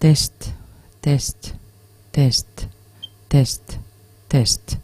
test, test, test, test, test.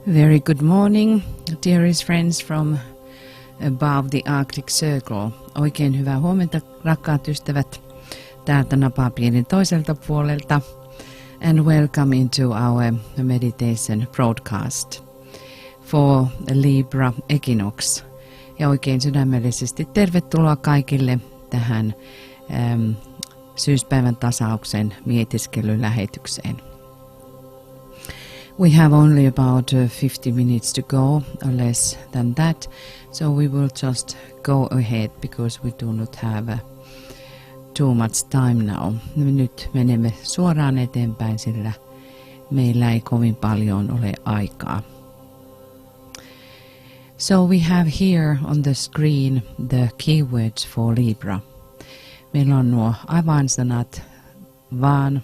Very good morning, dearest friends from above the Arctic Circle. Oikein hyvää huomenta, rakkaat ystävät, täältä napapiirin toiselta puolelta. And welcome into our meditation broadcast for Libra Equinox. Ja oikein sydämellisesti tervetuloa kaikille tähän syyspäivän tasauksen mietiskelylähetykseen. We have only about 50 minutes to go, or less than that, so we will just go ahead because we do not have too much time now. Nyt menemme suoraan eteenpäin, sillä meillä ei kovin paljon ole aikaa. So we have here on the screen the keywords for Libra. Meillä on nuo avainsanat vaan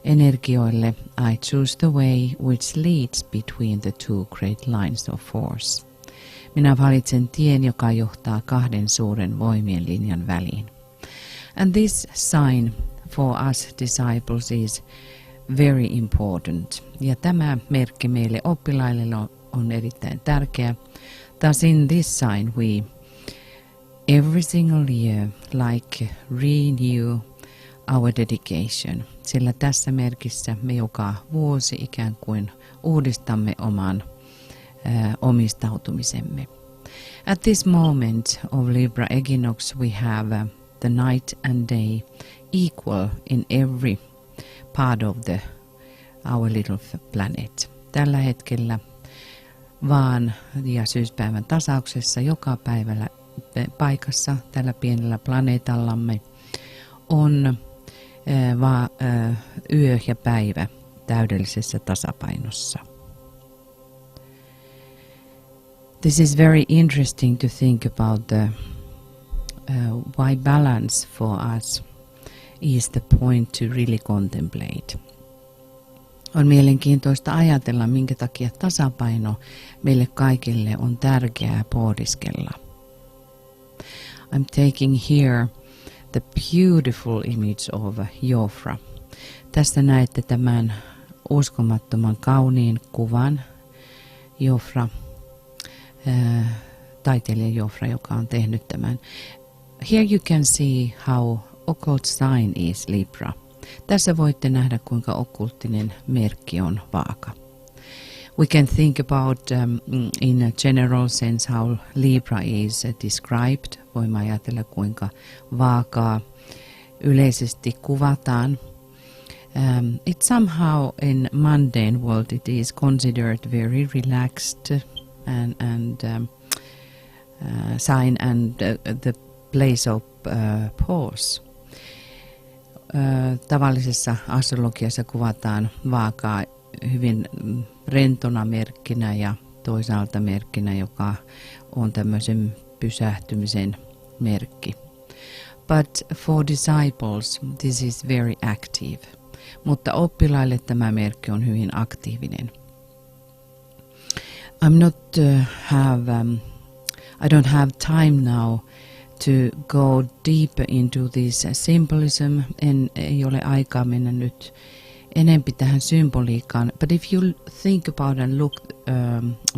energioille. I choose the way which leads between the two great lines of force. Minä valitsen tien, joka johtaa kahden suuren voimien linjan väliin. And this sign for us disciples is very important. Ja tämä merkki meille oppilaille on erittäin tärkeä. Thus in this sign we every single year like renew our dedication. Sillä tässä merkissä me joka vuosi ikään kuin uudistamme oman omistautumisemme. At this moment of Libra Equinox we have the night and day equal in every part of our little planet. Tällä hetkellä vaan ja syyspäivän tasauksessa joka päivällä paikassa tällä pienellä planeetallamme on yö ja päivä täydellisessä tasapainossa. This is very interesting to think about why balance for us is the point to really contemplate. On mielenkiintoista ajatella, minkä takia tasapaino meille kaikille on tärkeää pohdiskella. I'm taking here the beautiful image of Jofra. Tässä näette tämän uskomattoman kauniin kuvan Jofra, taiteilija Jofra, joka on tehnyt tämän. Here you can see how occult sign is Libra. Tässä voitte nähdä, kuinka okkulttinen merkki on vaaka. We can think about in a general sense how Libra is described. Voimme ajatella, kuinka vaakaa yleisesti kuvataan. It somehow in mundane world it is considered very relaxed and sign and the place of pause. Tavallisessa astrologiassa kuvataan vaakaa hyvin rentona merkkinä ja toisaalta merkkinä, joka on tämmöisen pysähtymisen merkki. But for disciples this is very active. Mutta oppilaille tämä merkki on hyvin aktiivinen. I don't have time now to go deeper into this symbolism. Ei ole aikaa mennä nyt enempi tähän symboliikkaan. But if you think about and look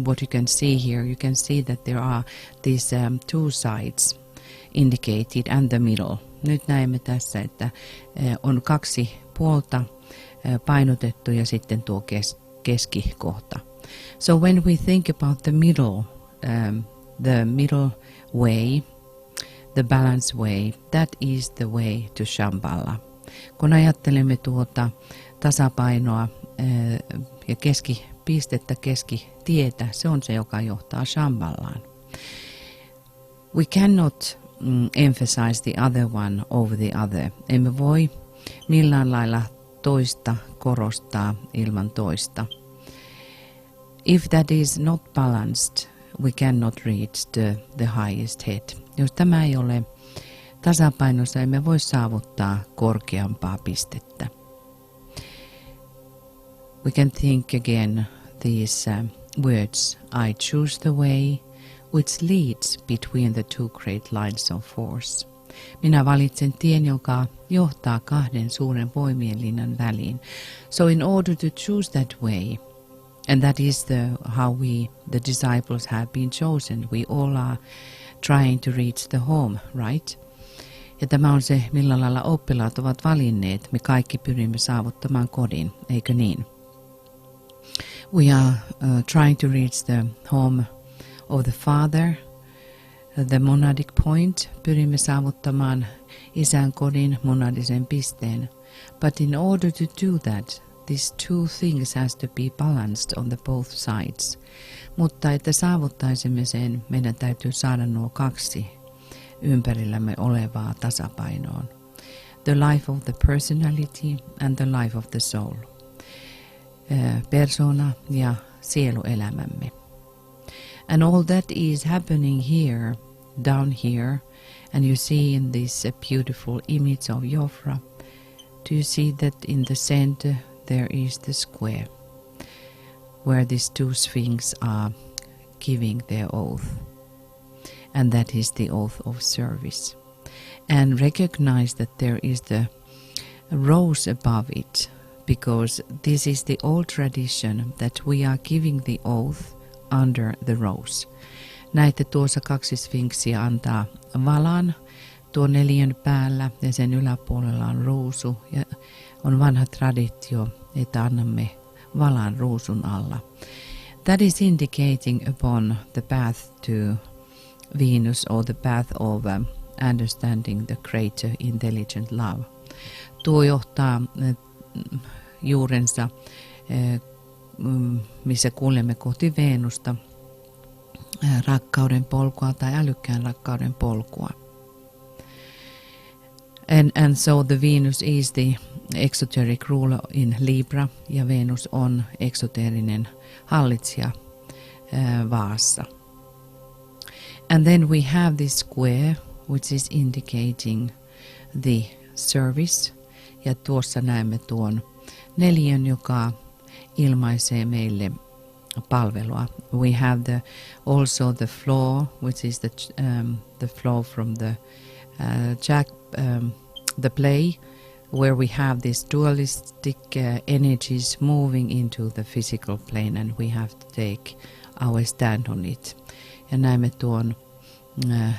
what you can see here, you can see that there are these two sides indicated and the middle. Nyt näemme tässä, että on kaksi puolta painotettu ja sitten tuo keskikohta. So when we think about the middle way, the balance way, that is the way to Shambhala. Kun ajattelemme tuota tasapainoa ja keskipistettä, keskitietä, se on se, joka johtaa Shambhalaan. We cannot emphasize the other one over the other. Emme voi millään lailla toista korostaa ilman toista. If that is not balanced, we cannot reach the highest head. Jos tämä ei ole tasapainossa, emme voi saavuttaa korkeampaa pistettä. We can think again these words. I choose the way which leads between the two great lines of force. Minä valitsen tien, joka johtaa kahden suuren voimien linjan väliin. So in order to choose that way, And that is how the disciples have been chosen. We all are trying to reach the home, right? Ja tämä on se, millä lailla oppilaat ovat valinneet. Me kaikki pyrimme saavuttamaan kodin, eikö niin? We are trying to reach the home of the Father, the monadic point. Pyrimme saavuttamaan isän kodin, monadisen pisteen. But in order to do that, these two things has to be balanced on the both sides. Mutta että saavuttaisimme sen, meidän täytyy saada nuo kaksi ympärillämme olevaa tasapainoon. The life of the personality and the life of the soul. Persona ja sieluelämämme. And all that is happening here, down here, and you see in this beautiful image of Jofra, do you see that in the center there is the square, where these two sphinx are giving their oath. And that is the oath of service. And recognize that there is the rose above it, because this is the old tradition that we are giving the oath under the rose. Näette tuossa kaksi sfinksiä antaa valan tuo neliön päällä ja sen yläpuolella on ruusu ja on vanha traditio, että annamme valan ruusun alla. That is indicating upon the path to Venus or the path of understanding the greater intelligent love. Tuo johtaa juurensa, missä kuljemme kohti Venusta, rakkauden polkua tai älykkään rakkauden polkua. And so the Venus is the exoteric ruler in Libra ja Venus on eksoteerinen hallitsija vaassa. And then we have this square which is indicating the service. Ja tuossa näemme tuon neliön, joka ilmaisee meille palvelua. We have also the floor, which is the floor from the the play, where we have these dualistic energies moving into the physical plane, and we have to take our stand on it. Ja näemme tuon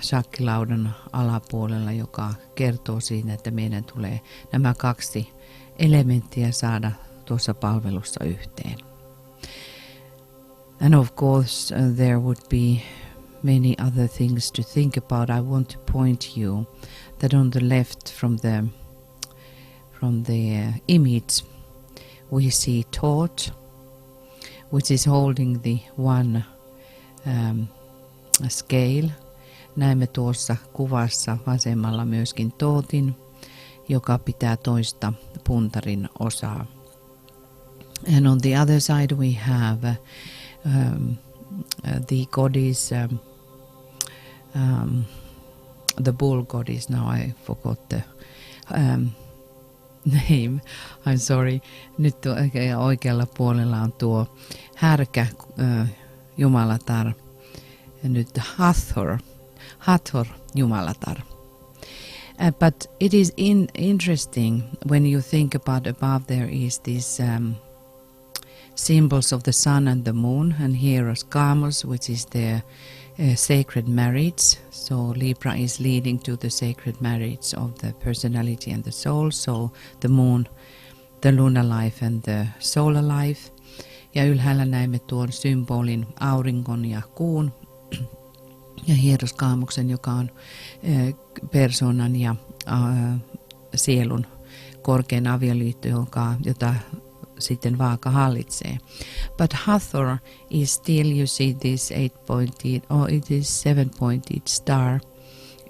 shakkilaudan alapuolella, joka kertoo siinä, että meidän tulee nämä kaksi elementtiä saada tuossa palvelussa yhteen. And of course there would be many other things to think about. I want to point you that on the left from the image we see Thoth, which is holding the one scale. Näemme tuossa kuvassa vasemmalla myöskin Thothin, joka pitää toista puntarin osaa. And on the other side we have the goddess, the bull goddess. Now I forgot the name. I'm sorry. Nyt oikealla puolella on tuo härkä jumalatar. Nyt Hathor jumalatar. But it is interesting when you think about above there is this symbols of the sun and the moon, and here is Gamos, which is their sacred marriage. So Libra is leading to the sacred marriage of the personality and the soul. So the moon, the lunar life and the solar life. Ja ylhäällä näemme tuon symbolin auringon ja kuun. Ja hieroskaamuksen, joka on persoonan ja sielun korkein avioliitto, jota sitten vaaka hallitsee. But Hathor is still, you see this 8-pointed, or it is 7-pointed star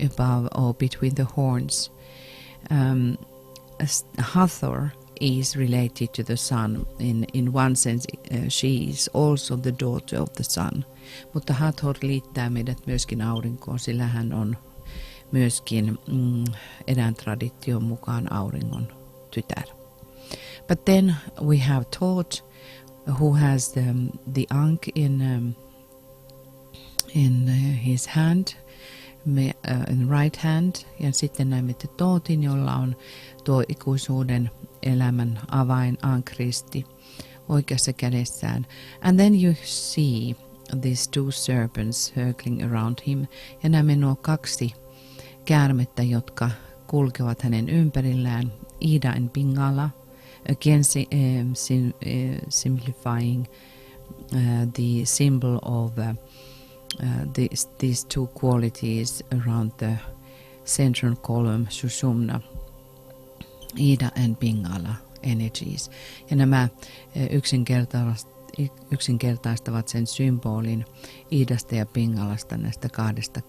above or between the horns. Hathor is related to the sun. In one sense she is also the daughter of the sun. Mutta Hathor liittää meidät myöskin aurinkoon, sillä hän on myöskin erään tradition mukaan auringon tytär. But then we have Thoth, who has the ankh in his hand, in right hand, ja sitten näemme Thothin, jolla on tuo ikuisuuden elämän avain ankristi oikeassa kädessään. And then you see these two serpents circling around him. Ja näemme nuo kaksi käärmettä, jotka kulkevat hänen ympärillään. Ida and Pingala, again simplifying the symbol of these two qualities around the central column, Sushumna, Ida and Pingala energies. Ja nämä yksinkertaistavat sen symbolin Iidasta ja Pingalasta, näistä kahdesta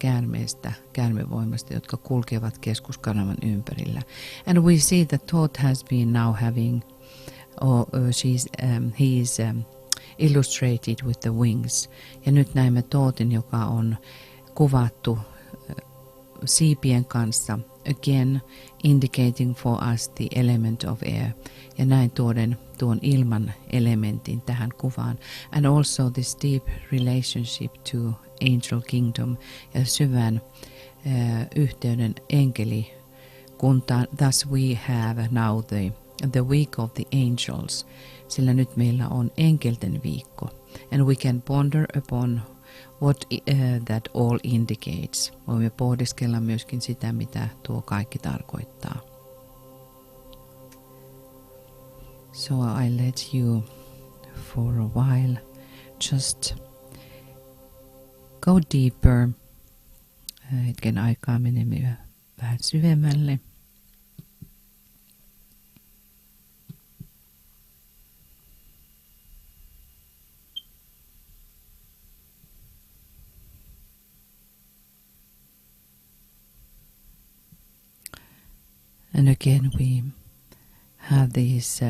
käärmevoimasta, jotka kulkevat keskuskanavan ympärillä. And we see that Thoth has been now having, he is illustrated with the wings. Ja nyt näemme Thothin, joka on kuvattu siipien kanssa, again indicating for us the element of air. Ja näin tuon ilman elementin tähän kuvaan. And also this deep relationship to angel kingdom ja syvän yhteyden enkelikuntaan. Thus we have now the week of the angels, sillä nyt meillä on enkelten viikko. And we can ponder upon what that all indicates. Voimme pohdiskella myöskin sitä, mitä tuo kaikki tarkoittaa. So I let you for a while just go deeper. Hetken aikaa menemme vähän syvemmälle. And again we have these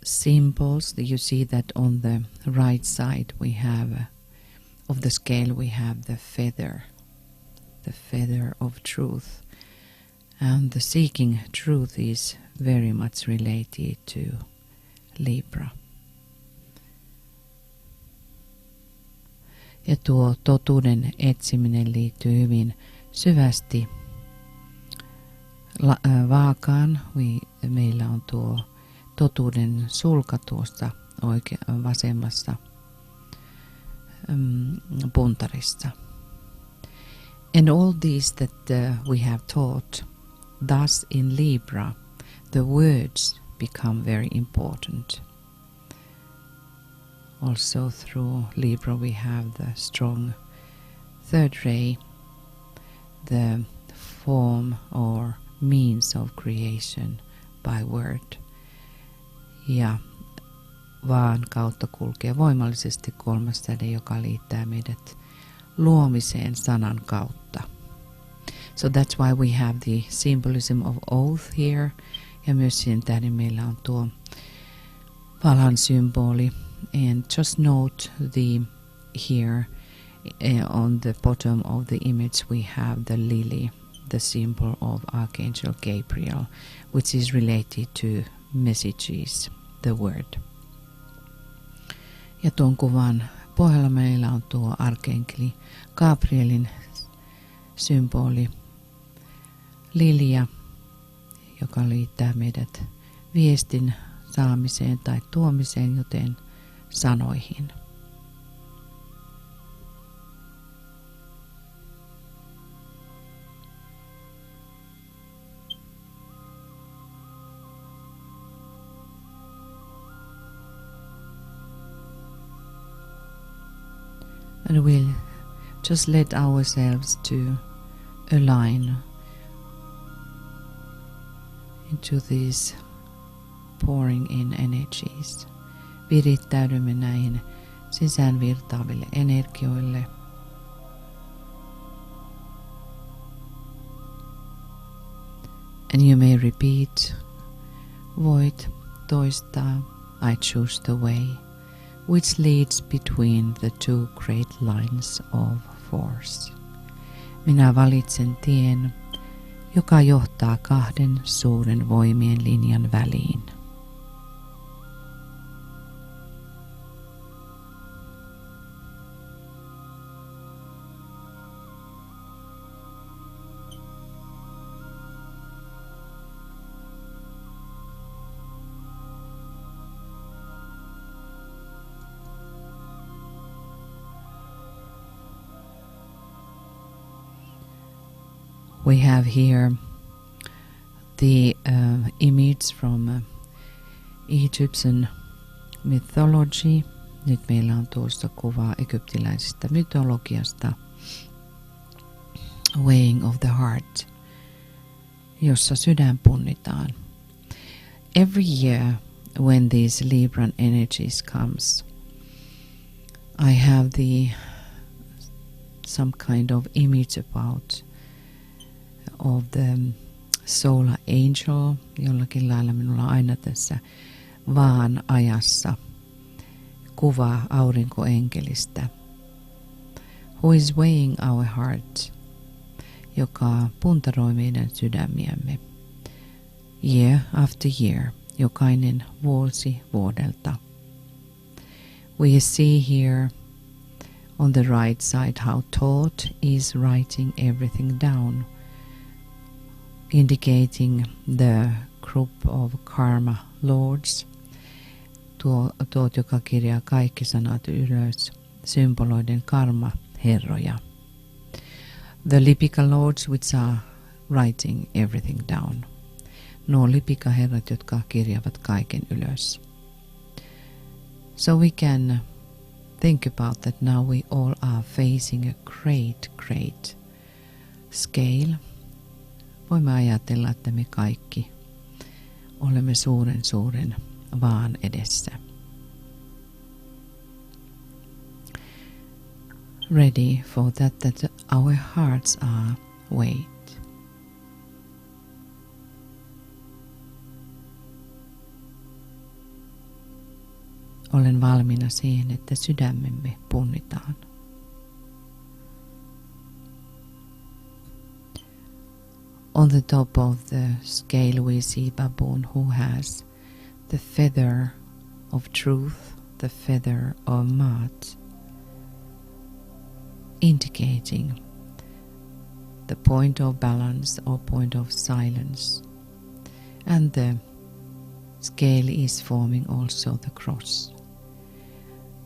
symbols. You see that on the right side we have of the scale we have the feather of truth. And the seeking truth is very much related to Libra. Ja tuo totuuden etsiminen liittyy hyvin syvästi vaakaan. Meillä on tuo totuuden sulka tuossa vasemmassa puntarissa. And all these that we have taught, thus in Libra, the words become very important. Also through Libra we have the strong third ray, the form or means of creation by word. Ja vaan kautta kulkee voimallisesti kolmas säde, joka liittää meidät luomiseen sanan kautta. So that's why we have the symbolism of oath here. Ja myös sen tähden meillä on tuo valan symboli. And just note here on the bottom of the image we have the lily, the symbol of Archangel Gabriel, which is related to messages, the word. Ja tuon kuvan pohjalla meillä on tuo arkenkeli Gabrielin symboli, lilja, joka liittää meidät viestin saamiseen tai tuomiseen, joten sanoihin. And we'll just let ourselves to align into these pouring in energies. Virittäydymme näihin sisään virtaaville energioille. And you may repeat, voit toistaa, I choose the way, which leads between the two great lines of force. Minä valitsen tien, joka johtaa kahden suuren voimien linjan väliin. We have here the image from Egyptian mythology. Nyt meillä on tuossa kuva egyptiläisestä mytologiasta, weighing of the heart, jossa sydän punnitaan. Every year when these Libran energies comes, I have some kind of image about of the solar angel. Jollakin lailla minulla on aina tässä vaan ajassa kuva aurinkoenkelistä, who is weighing our heart, joka puntaroi meidän sydämiämme year after year, jokainen vuosi vuodelta. We see here on the right side how thought is writing everything down, indicating the group of karma lords. Tuot, joka kirjaa kaikki sanat ylös, symboloiden karma-herroja. The Lipika lords which are writing everything down. Nuo Lipika-herrat, jotka kirjaavat kaiken ylös. So we can think about that now we all are facing a great scale. Voimme ajatella, että me kaikki olemme suuren vaan edessä. Ready for that our hearts are weighed. Olen valmiina siihen, että sydämemme punnitaan. On the top of the scale we see baboon who has the feather of truth, the feather of Maat, indicating the point of balance or point of silence. And the scale is forming also the cross.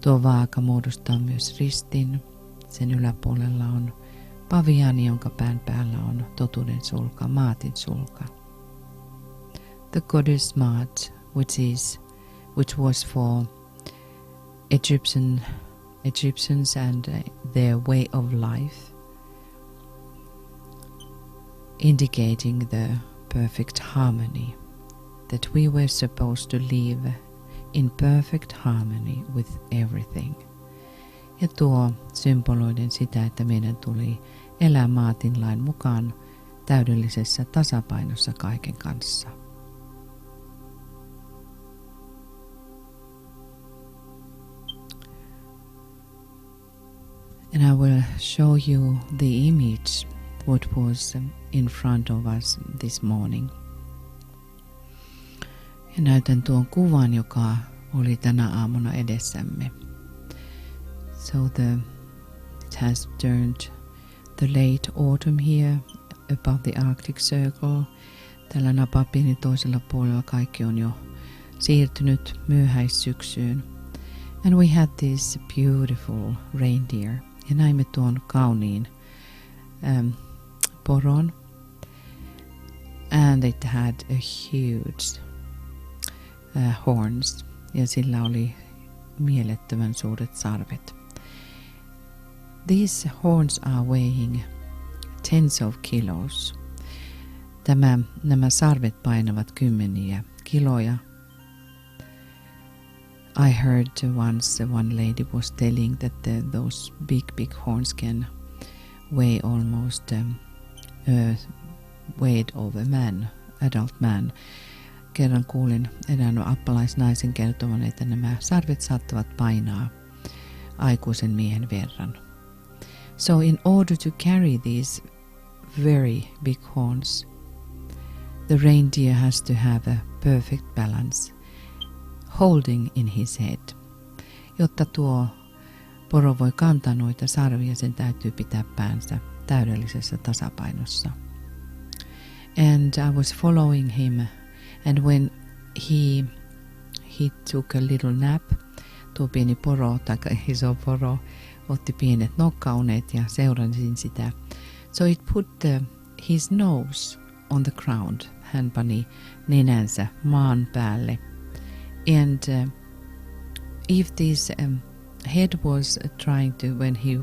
Tuo vaaka muodostaa myös ristin. Sen yläpuolella on paviani, jonka pään päällä on totuuden sulka, Maatin sulka. The goddess Maat, which was for Egyptians and their way of life, indicating the perfect harmony, that we were supposed to live in perfect harmony with everything. Ja tuo symboloiden sitä, että meidän tuli elää Maatin lain mukaan täydellisessä tasapainossa kaiken kanssa. And I will show you the image what was in front of us this morning. Ja näytän tuon kuvan, joka oli tänä aamuna edessämme. So it has turned the late autumn here above the Arctic Circle. Tällä napapiinin toisella puolella kaikki on jo siirtynyt myöhäissyksyyn. And we had this beautiful reindeer. Ja näimme tuon kauniin poron. And it had a huge horns. Ja sillä oli mielettömän suuret sarvet. These horns are weighing tens of kilos. Nämä sarvet painavat kymmeniä kiloja. I heard once one lady was telling that those big horns can weigh almost weight of a man, adult man. Kerran kuulin erään appalaisnaisen kertovan, että nämä sarvet saattavat painaa aikuisen miehen verran. So in order to carry these very big horns, the reindeer has to have a perfect balance, holding in his head. Jotta tuo poro voi kantaa noita sarvia, sen täytyy pitää päänsä täydellisessä tasapainossa. And I was following him, and when he took a little nap, tuo pieni poro tai iso poro otti pienet nokkauneet ja seurasin sitä. So it put his nose on the ground. Hän pani nenänsä maan päälle. And if this head was trying to, when he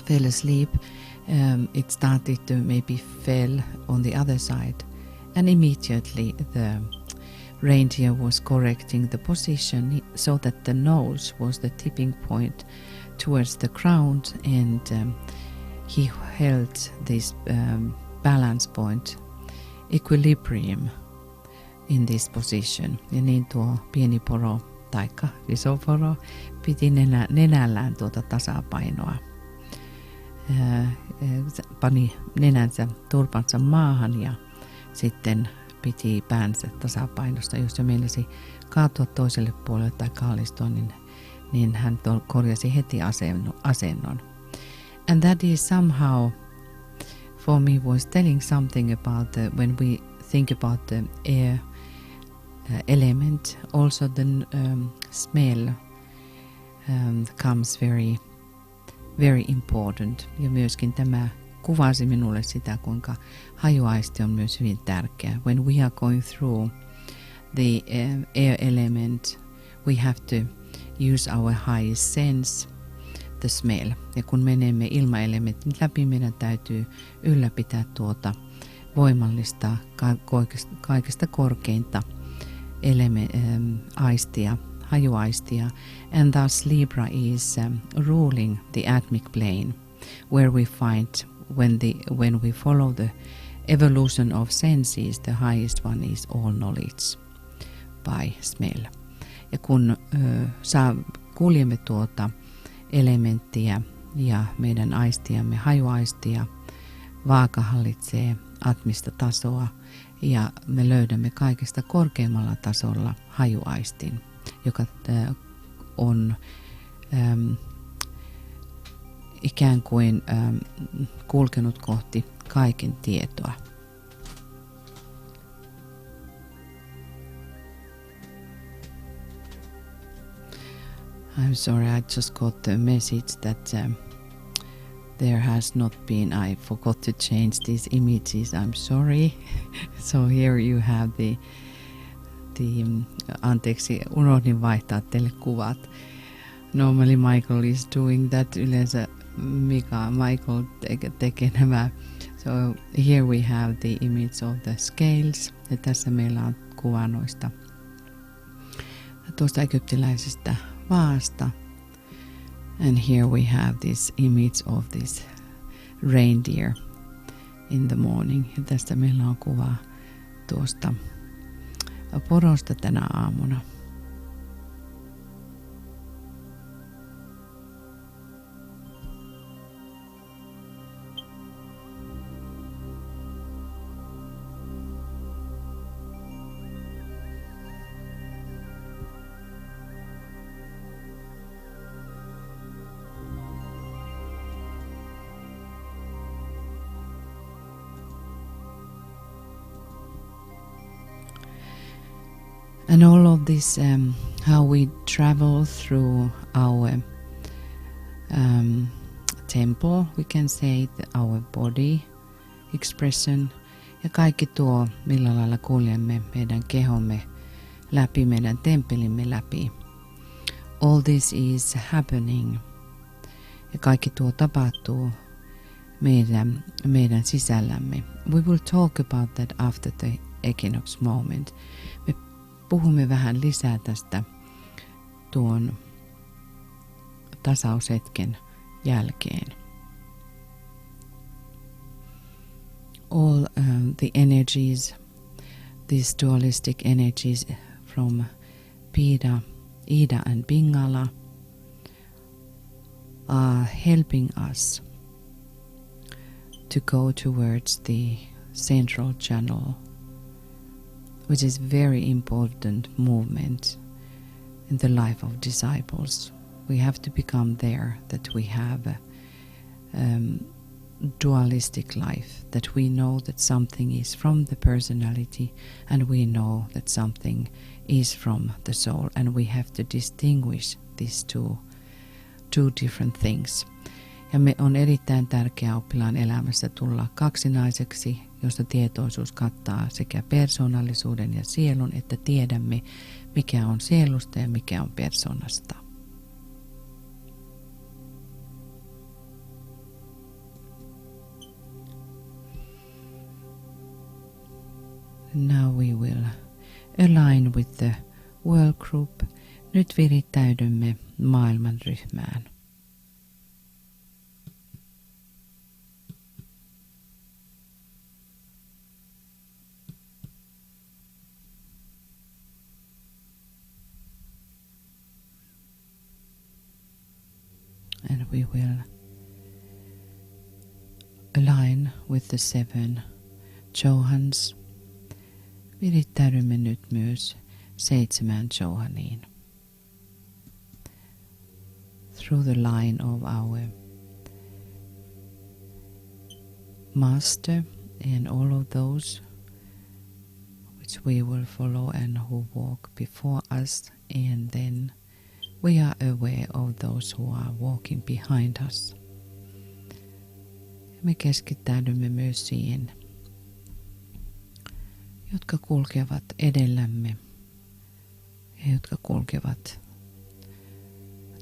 fell asleep, it started to maybe fell on the other side. And immediately the reindeer was correcting the position so that the nose was the tipping point towards the ground, and he held this balance point, equilibrium in this position. Ja niin tuo pieni poro taikka iso poro piti nenällään tuota tasapainoa. Pani nenänsä turpansa maahan ja sitten piti päänsä tasapainosta. Jos se meinasi kaatua toiselle puolelle tai kallistua, niin hän korjasi heti asennon. And that is somehow for me was telling something about when we think about the air element, also the smell comes very, very important. Ja myöskin tämä kuvasi minulle sitä, kuinka hajuaisti on myös hyvin tärkeä. When we are going through the air element, we have to use our highest sense, the smell. Ja kun menemme ilmaelementin läpi, meidän täytyy ylläpitää tuota voimallista, kaikesta korkeinta aistia, hajuaistia. And thus Libra is ruling the atmic plane, where we find when we follow the evolution of senses, the highest one is all knowledge by smell. Ja kun kuljemme tuota elementtiä ja meidän aistiamme, hajuaistia, vaaka hallitsee atmista tasoa ja me löydämme kaikesta korkeimmalla tasolla hajuaistin, joka on ikään kuin kulkenut kohti kaiken tietoa. I'm sorry, I just got the message that there has not been, I forgot to change these images, I'm sorry. So here you have the anteeksi, unohdin vaihtaa teille kuvat. Normally Michael is doing that, yleensä Michael tekee nämä. So here we have the image of the scales. Ja tässä meillä on kuva tuosta egyptiläisestä vaasta. And here we have this image of this reindeer in the morning. Ja tästä meillä on kuva tuosta porosta tänä aamuna. And all of this, how we travel through our temple, we can say our body expression, ja kaikki tuo, millä lailla kuljemme meidän kehomme läpi, meidän temppelimme läpi. All this is happening, ja kaikki tuo tapahtuu meidän sisällämme. We will talk about that after the equinox moment. Me puhumme vähän lisää tästä tuon tasaushetken jälkeen. All the energies, these dualistic energies from Ida and Pingala are helping us to go towards the central channel, which is very important movement in the life of disciples. We have to become there, that we have a dualistic life, that we know that something is from the personality and we know that something is from the soul, and we have to distinguish these two different things. Ja me on erittäin tärkeää oppilaan elämässä tulla kaksinaiseksi, josta tietoisuus kattaa sekä persoonallisuuden ja sielun, että tiedämme, mikä on sielusta ja mikä on persoonasta. Now we will align with the world group. Nyt virittäydymme maailmanryhmään. And we will align with the 7 Johans. Virittäydymme nyt myös 7 Johaniin. Through the line of our Master and all of those which we will follow and who walk before us, and then we are aware of those who are walking behind us. Me keskittäydymme myös siihen, jotka kulkevat edellämme ja jotka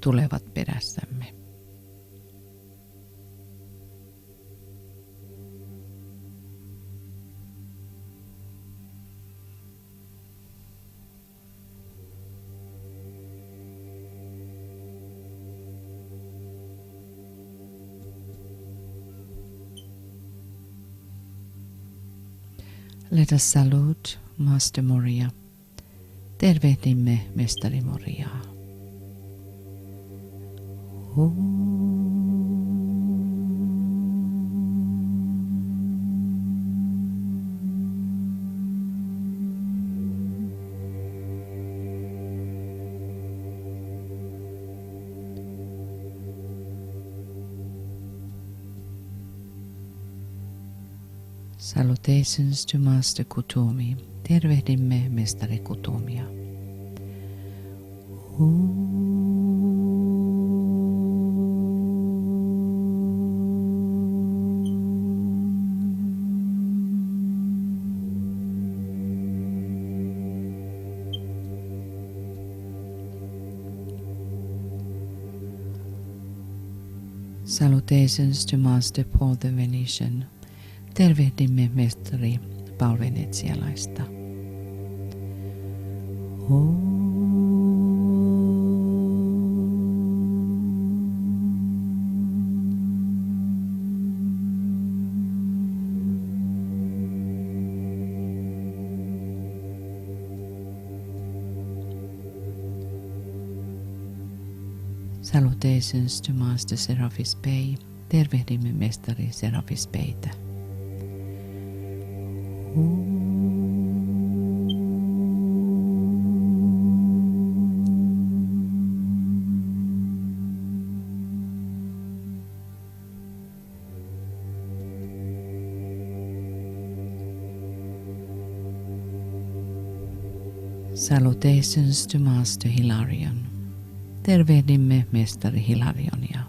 tulevat perässämme. Let us salute Master Moria. Tervehdimme Mestari Moriaa. Salutations to Master Kutumi. Tervehdimme Mestari Kutumia. Salutations to Master Paul the Venetian. Tervehdimme Mestari Paul Venetsialaista. Salutations to Master Seraphis Bey. Tervehdimme Mestari Seraphis Beytä. Salutations to Master Hilarion. Tervehdimme Mestari Hilarionia.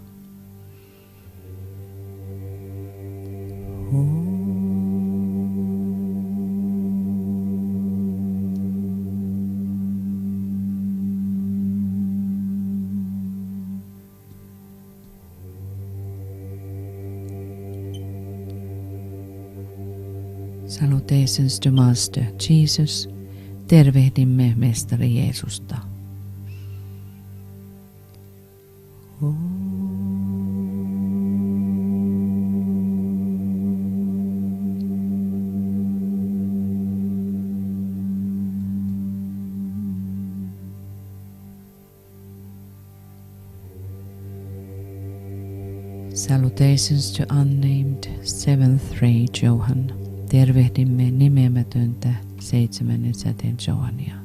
Salutations to Master Jesus. Tervehdimme Mestari Jeesusta. Salutations to unnamed 7th Ray Johan. Tervehdimme nimeämätöntä 7. säteen Johania.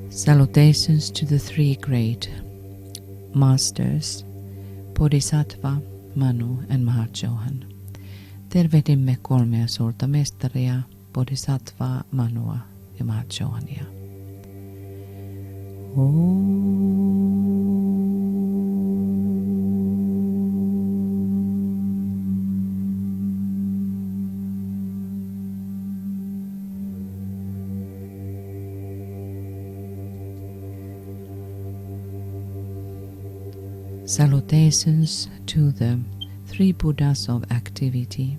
Salutations to the 3 great masters, Bodhisattva, Manu and Mahachohan. Tervehdimme kolmea suurta mestaria, Bodhisattvaa, Manua ja Mahachohania. Salutations to the three Buddhas of activity.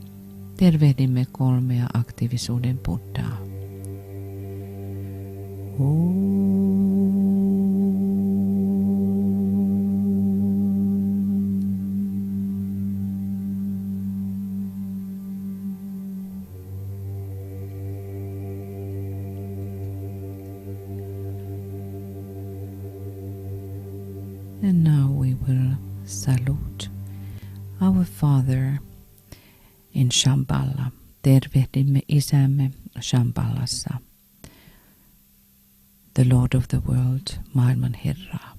Tervehdimme kolmea aktiivisuuden Buddhaa. And now we will salute our Father in Shambhala. Tervehdimme isämme Shambhalassa, the Lord of the world, maailman Herraa.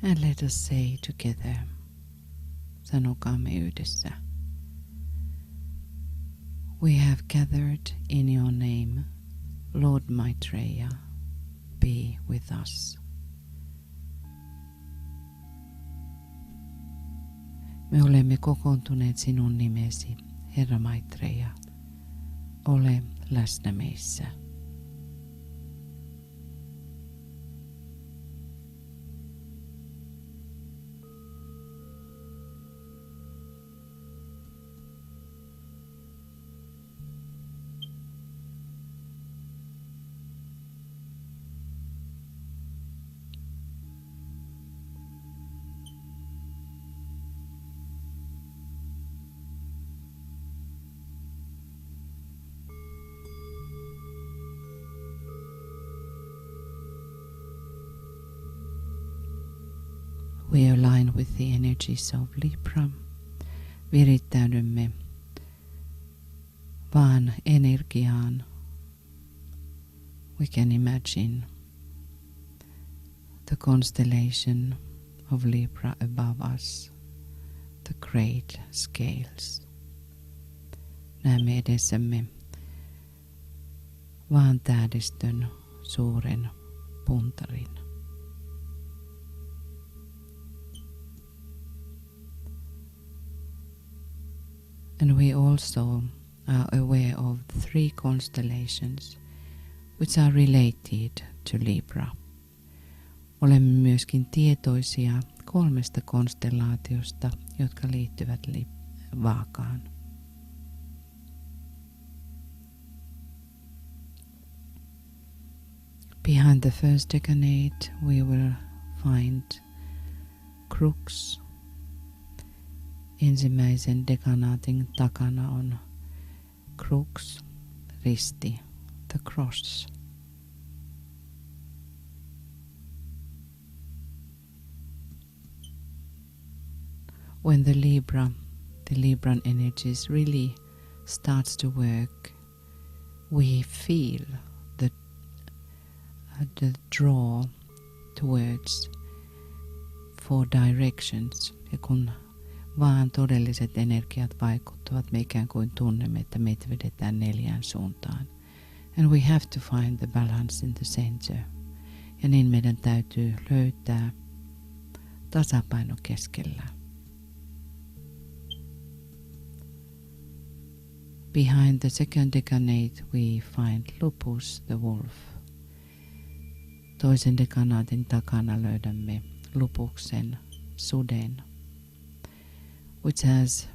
And let us say together, sanokaamme yhdessä. We have gathered in your name, Lord Maitreya, be with us. Me olemme kokoontuneet sinun nimesi, Herra Maitreya. Ole läsnä meissä. We align with the energies of Libra. Virittäydymme vaan energiaan. We can imagine the constellation of Libra above us, the great scales. Näemme edessämme vaan tähdistön suuren puntarin. And we also are aware of 3 constellations which are related to Libra. Olemme myöskin tietoisia 3 konstellaatiosta, jotka liittyvät Vaakaan. Behind the first decade we will find Crux. Ensimmäisen dekanaatin takana on Crux, risti, the cross. When the Libran energies really starts to work, we feel the draw towards 4 directions. Ja kun vaan todelliset energiat vaikuttavat, me ikään kuin tunnemme, että meitä vedetään 4 suuntaan. And we have to find the balance in the center. Ja niin meidän täytyy löytää tasapaino keskellä. Behind the second decade we find Lupus, the wolf. Toisen dekanaatin takana löydämme Lupuksen, suden, which has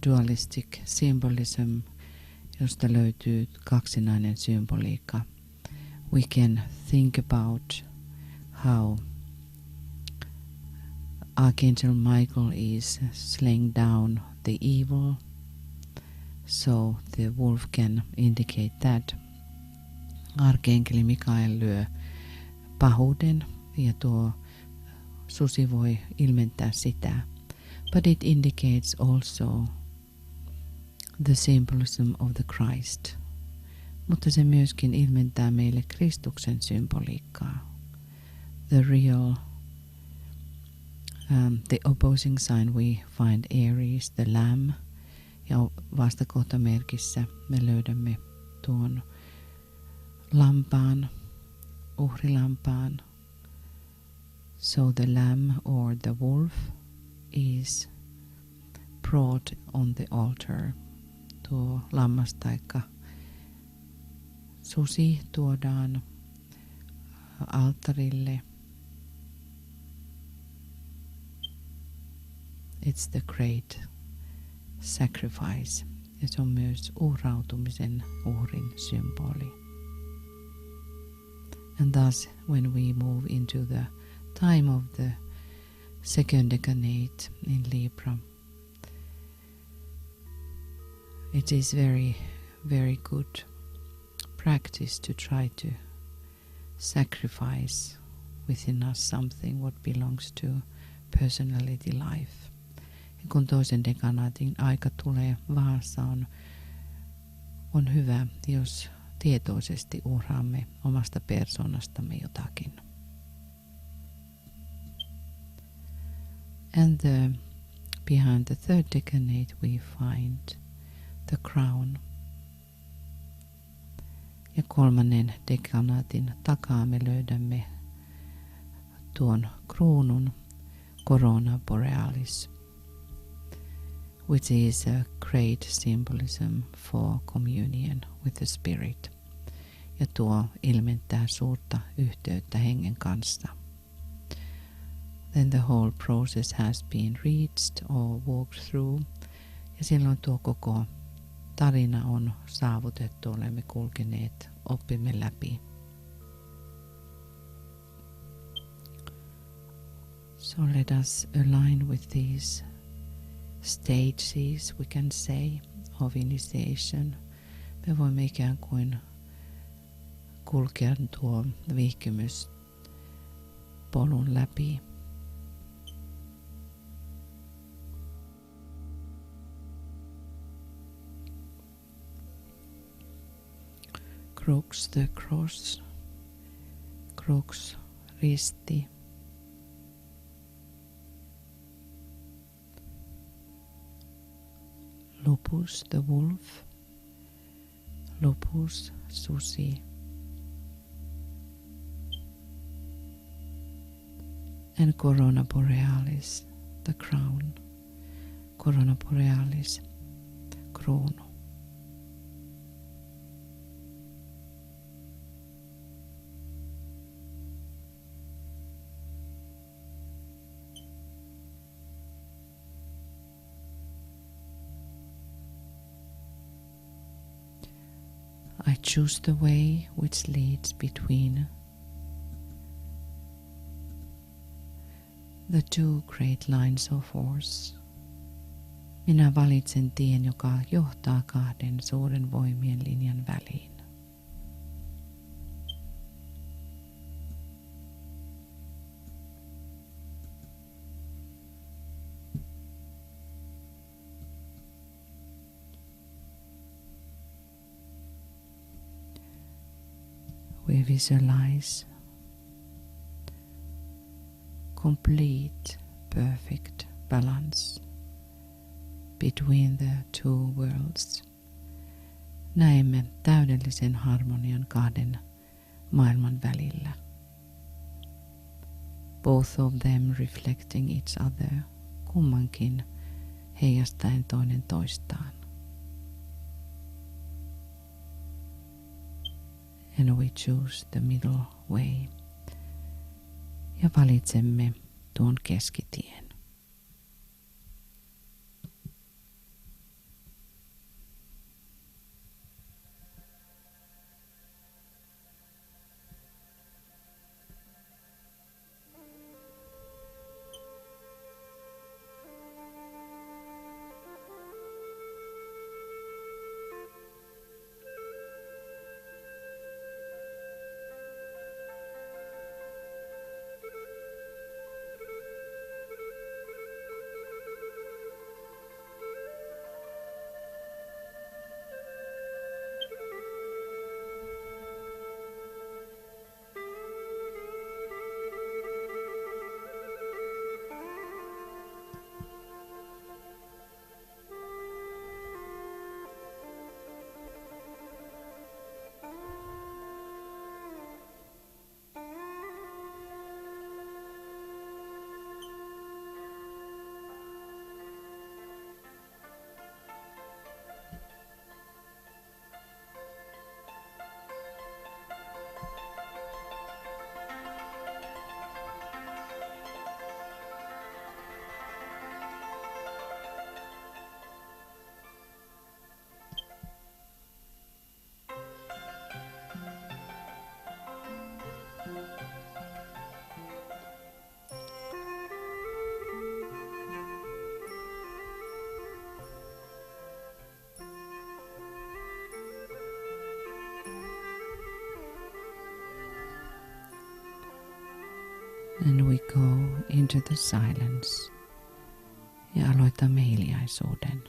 dualistic symbolism, josta löytyy kaksinainen symboliikka. We can think about how Archangel Michael is slaying down the evil, so the wolf can indicate that. Arkenkeli Mikael lyö pahuuden ja tuo susi voi ilmentää sitä. But it indicates also the symbolism of the Christ. Mutta se myöskin ilmentää meille Kristuksen symboliikkaa. The real, the opposing sign we find Aries, the lamb. Ja vastakohtamerkissä me löydämme tuon lampaan, uhrilampaan. So the lamb or the wolf is brought on the altar. Tuo lammas taikka susi tuodaan alttarille. It's the great sacrifice. Ja se on myös uhrautumisen uhrin symboli. And thus when we move into the time of the second decade in Libra, it is very, very good practice to try to sacrifice within us something what belongs to personality life. Ja kun toisen dekanaatin aika tulee vaassa, on hyvä, jos tietoisesti uhraamme omasta persoonastamme jotakin. And behind the third decanate we find the crown. Ja kolmannen dekanaatin takaa me löydämme tuon kruunun, Corona Borealis, which is a great symbolism for communion with the spirit. Ja tuo ilmentää suurta yhteyttä hengen kanssa. Then the whole process has been reached or walked through. Ja silloin tuo koko tarina on saavutettu, olemme kulkeneet oppimme läpi. So let us align with these stages, we can say, of initiation. Me voimme ikään kuin kulkea tuo vihkimyspolun läpi. Crux, the cross, crux, risti. Lupus, the wolf, lupus, susi. And Corona Borealis, the crown, Corona Borealis, kruunu. I choose the way which leads between the two great lines of force. Minä valitsen tien, joka johtaa kahden suuren voimien linjan väliin. We visualize complete, perfect balance between the two worlds. Näemme täydellisen harmonian kahden maailman välillä. Both of them reflecting each other, kummankin heijastaen toinen toistaan. And we choose the middle way. Ja valitsemme tuon keskitien. And we go into the silence ja aloitamme hiljaisuuden.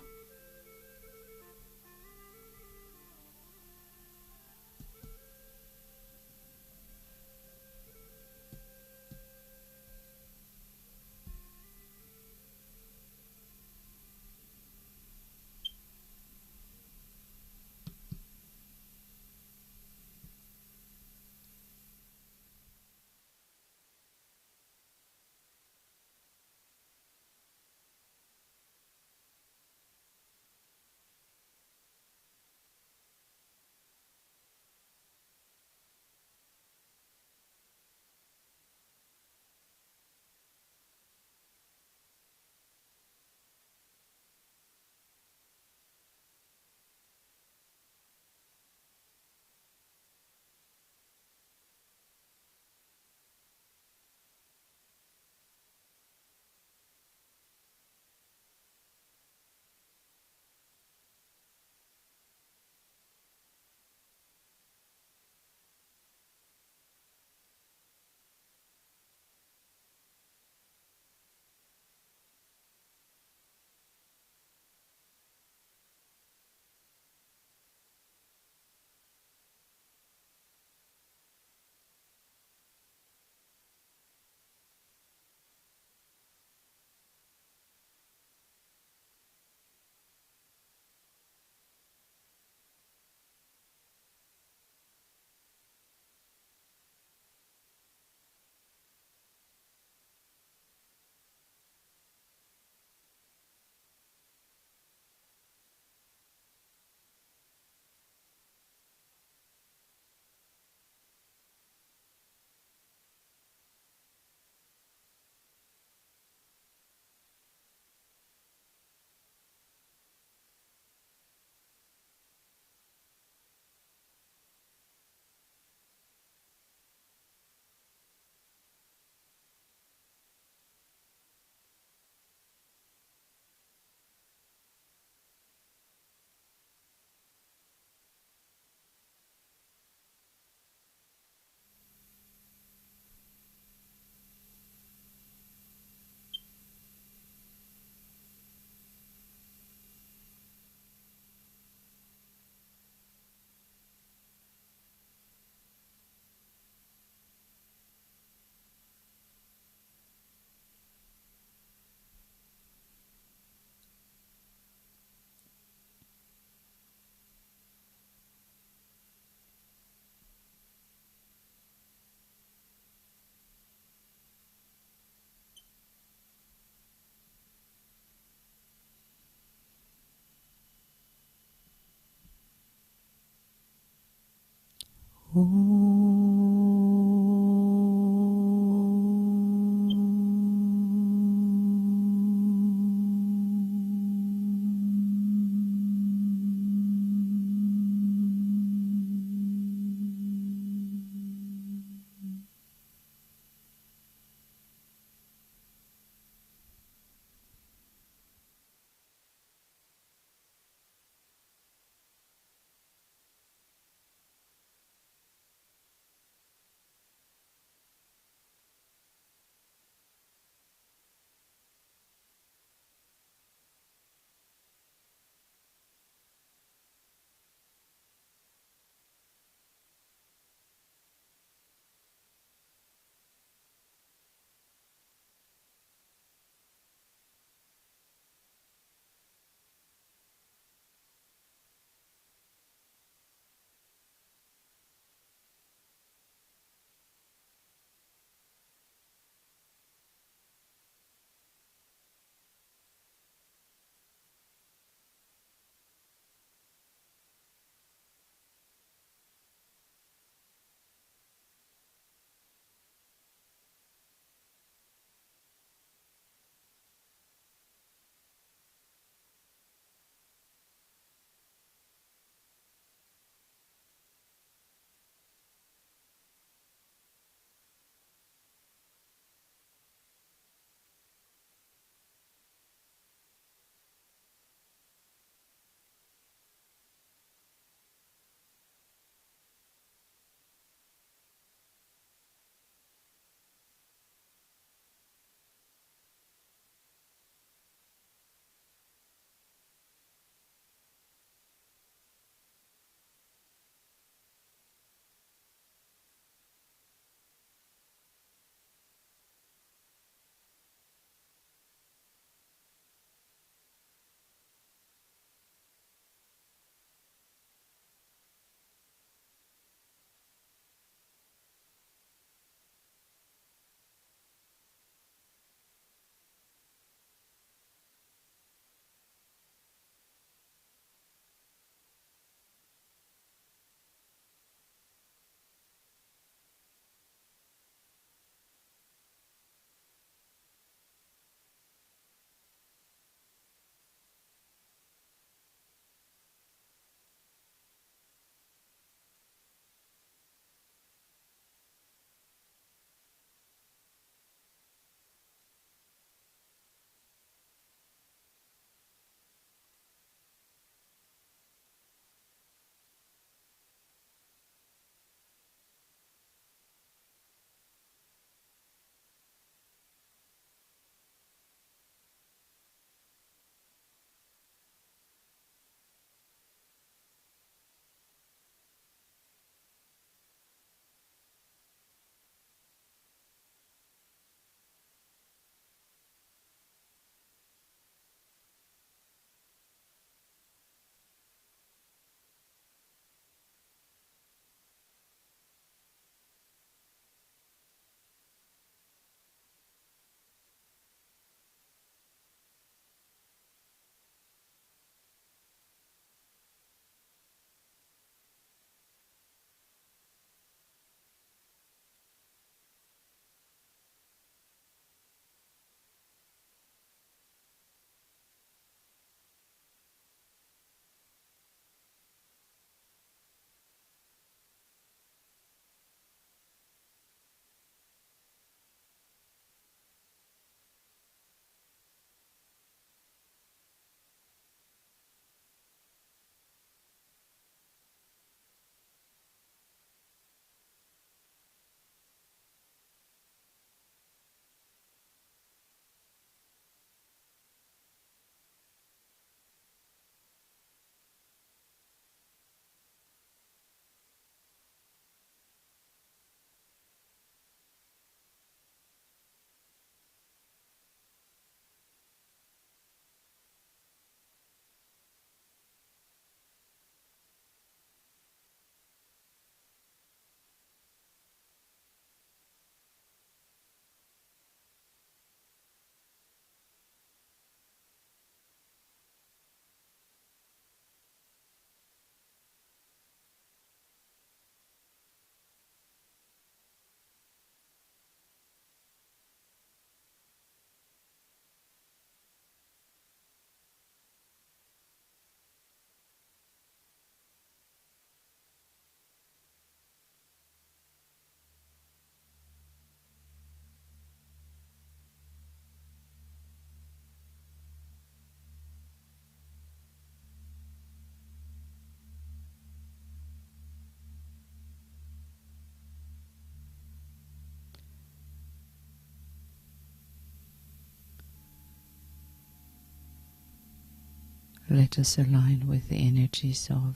let us align with the energies of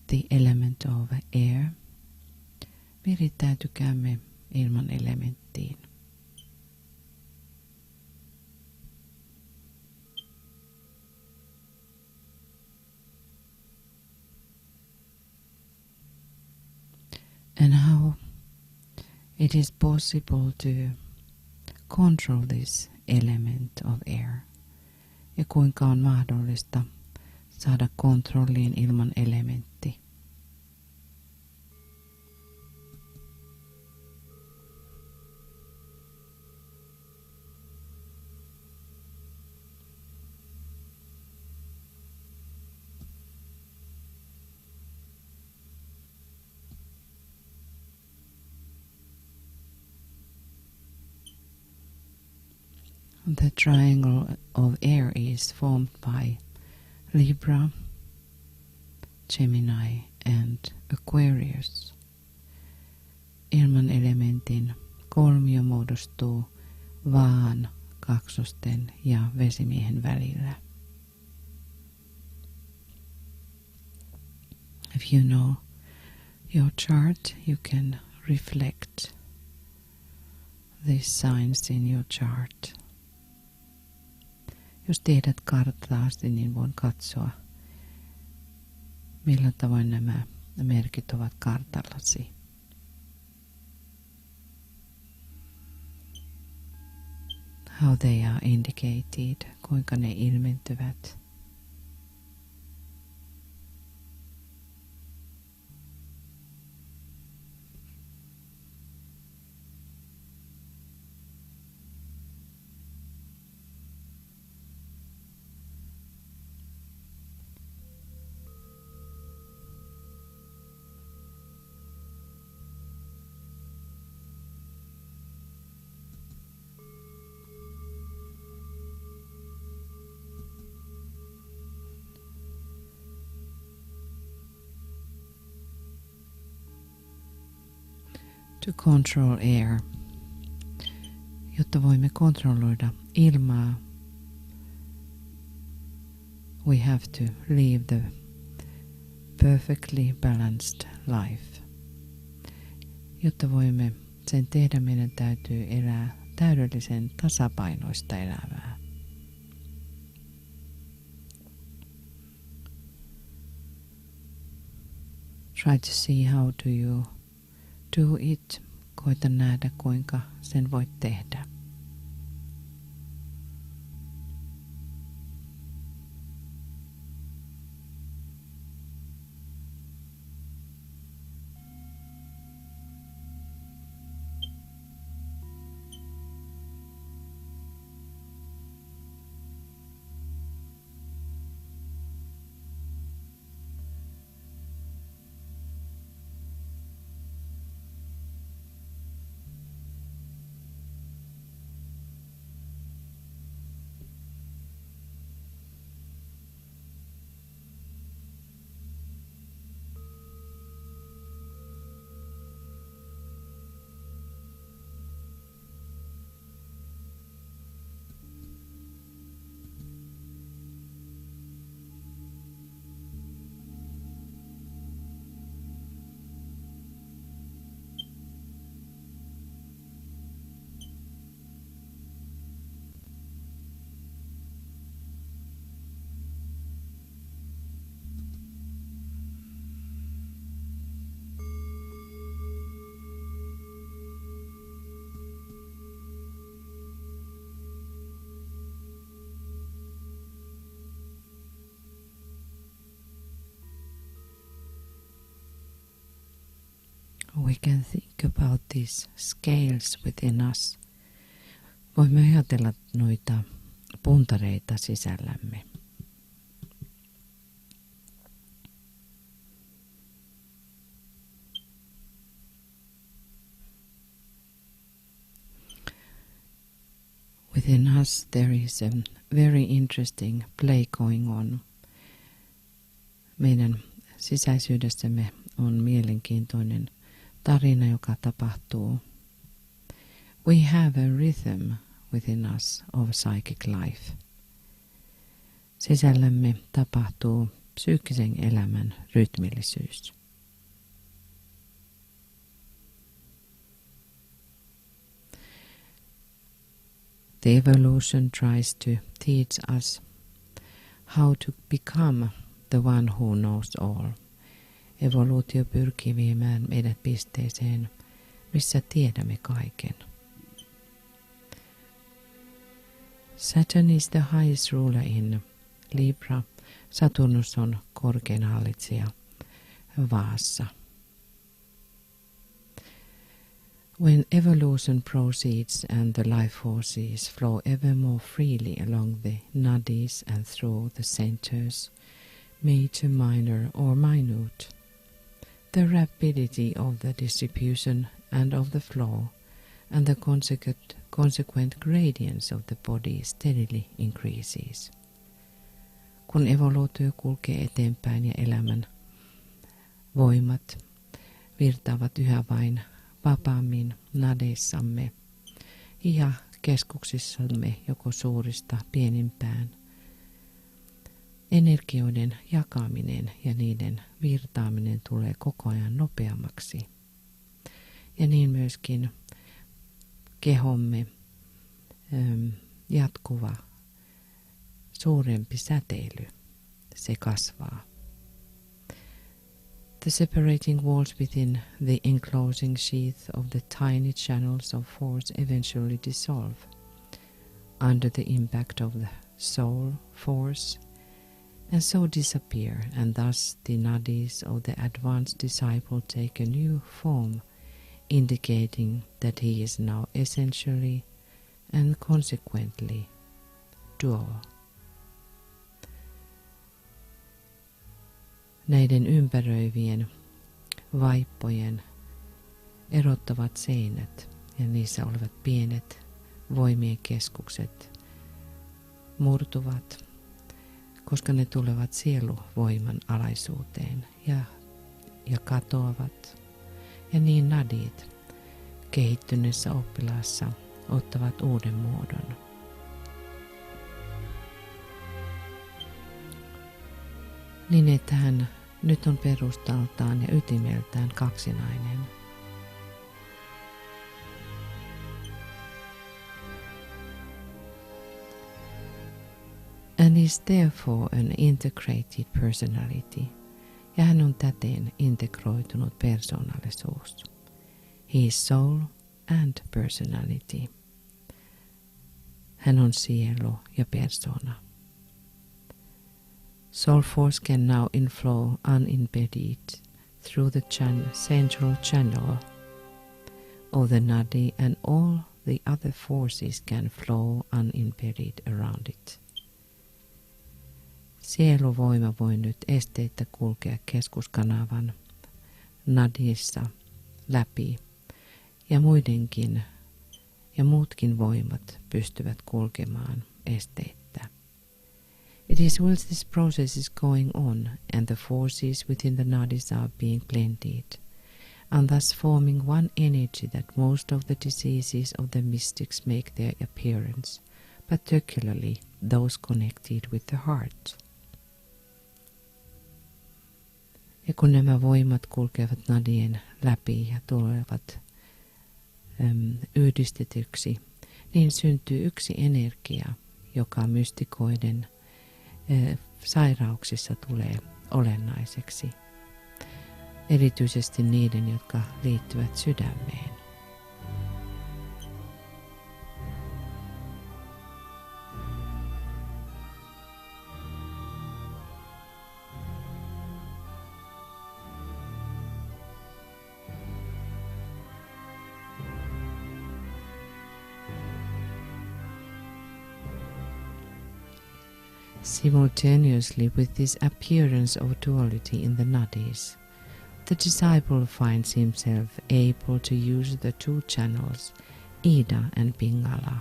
the element of air. Virittäytykäämme ilman elementtiin. And how it is possible to control this element of air. Ja kuinka on mahdollista saada kontrolliin ilman elementti. The triangle of air is formed by Libra, Gemini and Aquarius. Ilman elementin kolmio muodostuu vaan kaksosten ja vesimiehen välillä. If you know your chart, you can reflect these signs in your chart. Jos tiedät karttaasti, niin voin katsoa, millä tavoin nämä merkit ovat kartallasi. How they are indicated, kuinka ne ilmentyvät. To control air. Jotta voimme kontrolloida ilmaa, we have to live the perfectly balanced life. Jotta voimme sen tehdä, meidän täytyy elää täydellisen tasapainoista elämää. Try to see how do you do it. Koita nähdä, kuinka sen voit tehdä. We can think about these scales within us. Voimme ajatella noita puntareita sisällämme. Within us there is a very interesting play going on. Meidän sisäisyydessämme on mielenkiintoinen tarina, joka tapahtuu. We have a rhythm within us of psychic life. Sisällämme tapahtuu psyykkisen elämän rytmillisyys. The evolution tries to teach us how to become the one who knows all. Evoluutio pyrkii viemään meidät pisteeseen, missä tiedämme kaiken. Saturn is the highest ruler in Libra. Saturnus on korkein hallitsija Vaassa. When evolution proceeds and the life forces flow ever more freely along the nadis and through the centers, major, minor or minute, the rapidity of the distribution and of the flow and the consequent gradients of the body steadily increases. Kun evoluutio kulkee eteenpäin ja elämän voimat virtaavat yhä vain vapaammin nadeissamme ja keskuksissamme joko suurista pienimpään, energioiden jakaminen ja niiden virtaaminen tulee koko ajan nopeammaksi. Ja niin myöskin kehomme jatkuva suurempi säteily, se kasvaa. The separating walls within the enclosing sheath of the tiny channels of force eventually dissolve under the impact of the soul force and so disappear, and thus the nadis of the advanced disciple take a new form, indicating that he is now essentially and consequently dual. Näiden ympäröivien vaippojen erottavat seinät ja niissä olevat pienet voimien keskukset murtuvat, koska ne tulevat sieluvoiman alaisuuteen ja katoavat. Ja niin nadit kehittyneessä oppilaassa ottavat uuden muodon. Niin että hän nyt on perustaltaan ja ytimeltään kaksinainen. And is therefore an integrated personality. Ja hän on täten integroitunut persoonallisuus. He is soul and personality. Hän on sielu ja persoona. Soul force can now inflow unimpeded through the central channel of the nadi, and all the other forces can flow unimpeded around it. Sieluvoima voi nyt esteettä kulkea keskuskanavan nadissa läpi, ja muutkin voimat pystyvät kulkemaan esteettä. It is whilst this process is going on and the forces within the nadis are being blended, and thus forming one energy that most of the diseases of the mystics make their appearance, particularly those connected with the heart. Ja kun nämä voimat kulkevat nadien läpi ja tulevat yhdistetyksi, niin syntyy yksi energia, joka mystikoiden sairauksissa tulee olennaiseksi, erityisesti niiden, jotka liittyvät sydämeen. Simultaneously with this appearance of duality in the nadis, the disciple finds himself able to use the two channels, Ida and Pingala,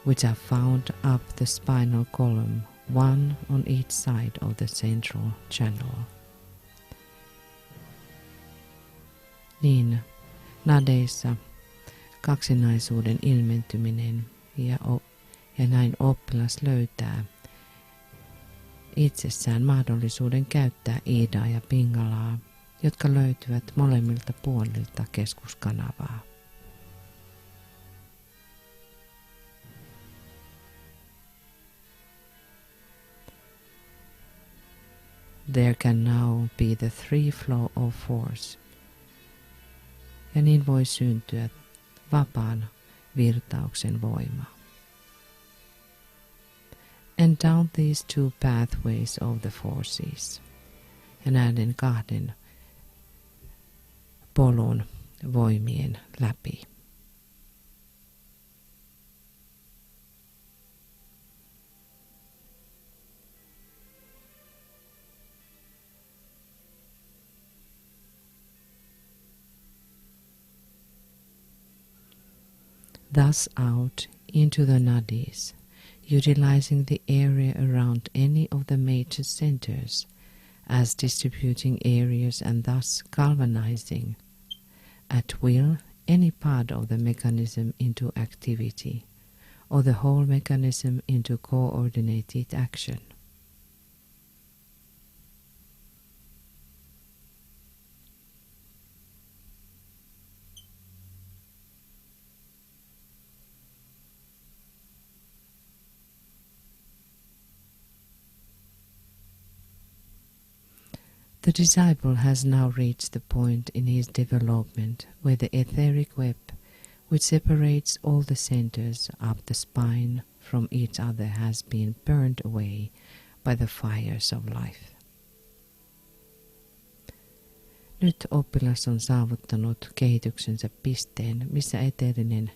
which are found up the spinal column, one on each side of the central channel. Niin, nadeissa kaksinaisuuden ilmentyminen ja Ja näin oppilas löytää itsessään mahdollisuuden käyttää Idaa ja Pingalaa, jotka löytyvät molemmilta puolilta keskuskanavaa. There can now be the free flow of force. Ja niin voi syntyä vapaan virtauksen voima. And down these two pathways of the forces. Ja näiden kahden polun voimien läpi. Thus out into the nadis, utilizing the area around any of the major centers as distributing areas and thus galvanizing at will any part of the mechanism into activity or the whole mechanism into coordinated action. The disciple has now reached the point in his development where the etheric web, which separates all the centers up the spine from each other, has been burned away by the fires of life. Nyt oppilas on saavuttanut kehityksensä pisteen, missä eteerinen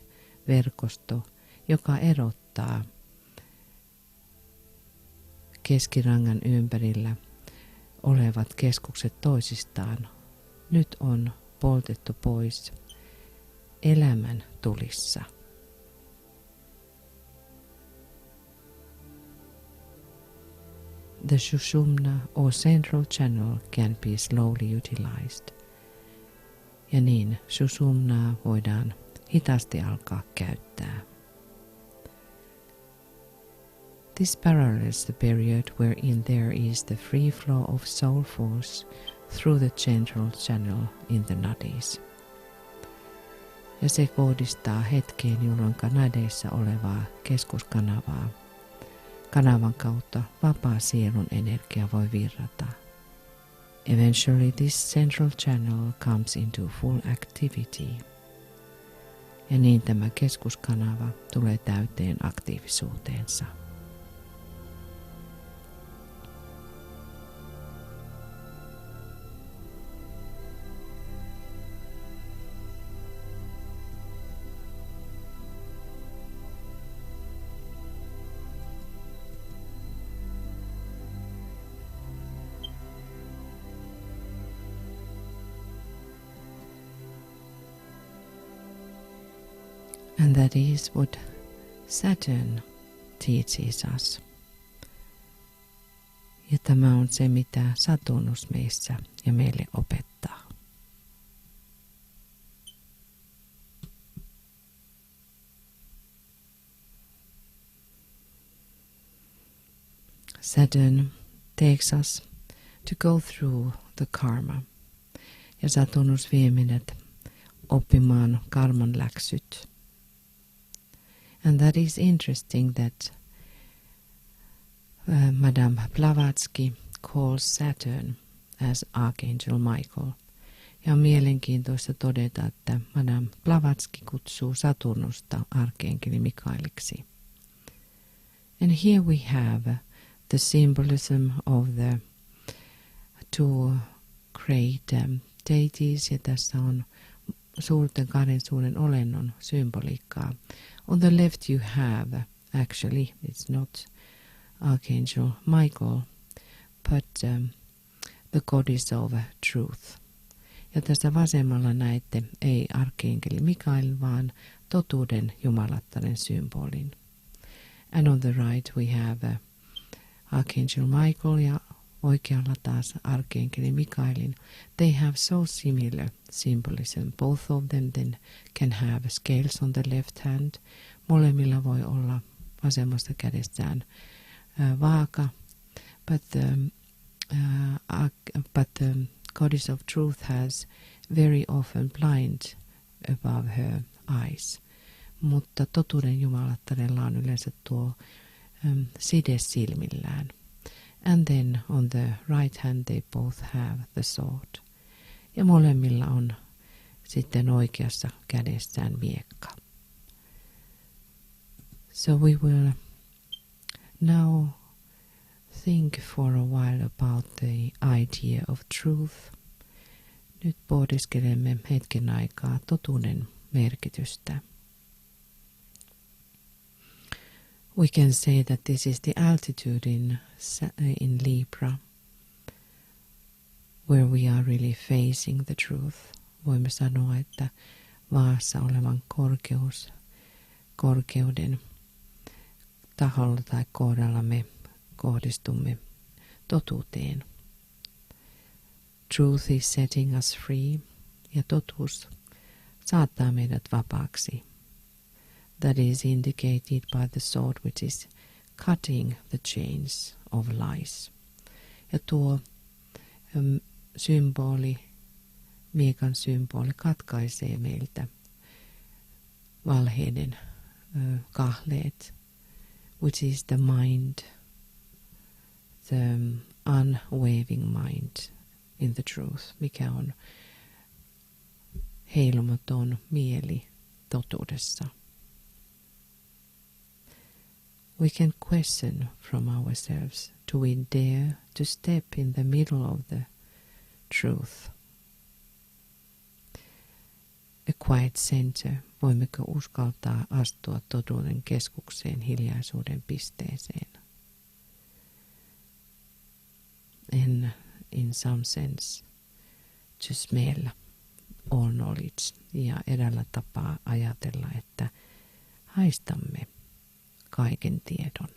verkosto, joka erottaa keskirangan ympärillä olevat keskukset toisistaan, nyt on poltettu pois elämän tulissa. The Sushumna or central channel can be slowly utilized. Ja niin Sushumnaa voidaan hitaasti alkaa käyttää. This parallels the period wherein there is the free flow of soul force through the central channel in the nadis. Ja se kohdistaa hetkeen, jolloin nadeissa olevaa keskuskanavaa. Kanavan kautta vapaa sielun energia voi virrata. Eventually this central channel comes into full activity. Ja niin tämä keskuskanava tulee täyteen aktiivisuuteensa. And that is what Saturn teaches us. Ja tämä on se, mitä Saturnus meissä ja meille opettaa. Saturn takes us to go through the karma. Ja Saturnus vie meidät oppimaan karman läksyt. And that is interesting that Madame Blavatsky calls Saturn as Archangel Michael. Ja on mielenkiintoista todeta, että Madame Blavatsky kutsuu Saturnusta arkenkeli Mikaeliksi. And here we have the symbolism of the two great deities, ja tässä on suurten kahden suuren olennon symboliikkaa. On the left you have, actually, it's not Archangel Michael, but the goddess of truth. Ja tässä vasemmalla näette ei arkenkeli Mikael, vaan totuuden jumalattaren symbolin. And on the right we have Archangel Michael ja oikealla taas arkenkeli Mikaelin. They have so similar symbolism. Both of them then can have scales on the left hand. Molemmilla voi olla vasemmasta kädestään vaaka. But the Goddess of Truth has very often blind above her eyes. Mutta totuuden jumalattarella on yleensä tuo side silmillään. And then on the right hand they both have the sword. Ja molemmilla on sitten oikeassa kädessään miekka. So we will now think for a while about the idea of truth. Nyt pohdiskelemme hetken aikaa totuuden merkitystä. We can say that this is the altitude in Libra, where we are really facing the truth. Voimme sanoa, että vaassa olevan korkeuden taholla tai kohdalla me kohdistumme totuuteen. Truth is setting us free, ja totuus saattaa meidät vapaaksi. That is indicated by the sword which is cutting the chains of lies. Ja tuo miekan symboli katkaisee meiltä valheiden kahleet, which is the mind, the unwavering mind in the truth, mikä on heilumaton mieli totuudessa. We can question from ourselves, do we dare to step in the middle of the truth? A quiet center, voimmeko uskaltaa astua totuuden keskukseen, hiljaisuuden pisteeseen? And in some sense, to smell all knowledge, ja eräällä tapaa ajatella, että haistamme kaiken tiedon.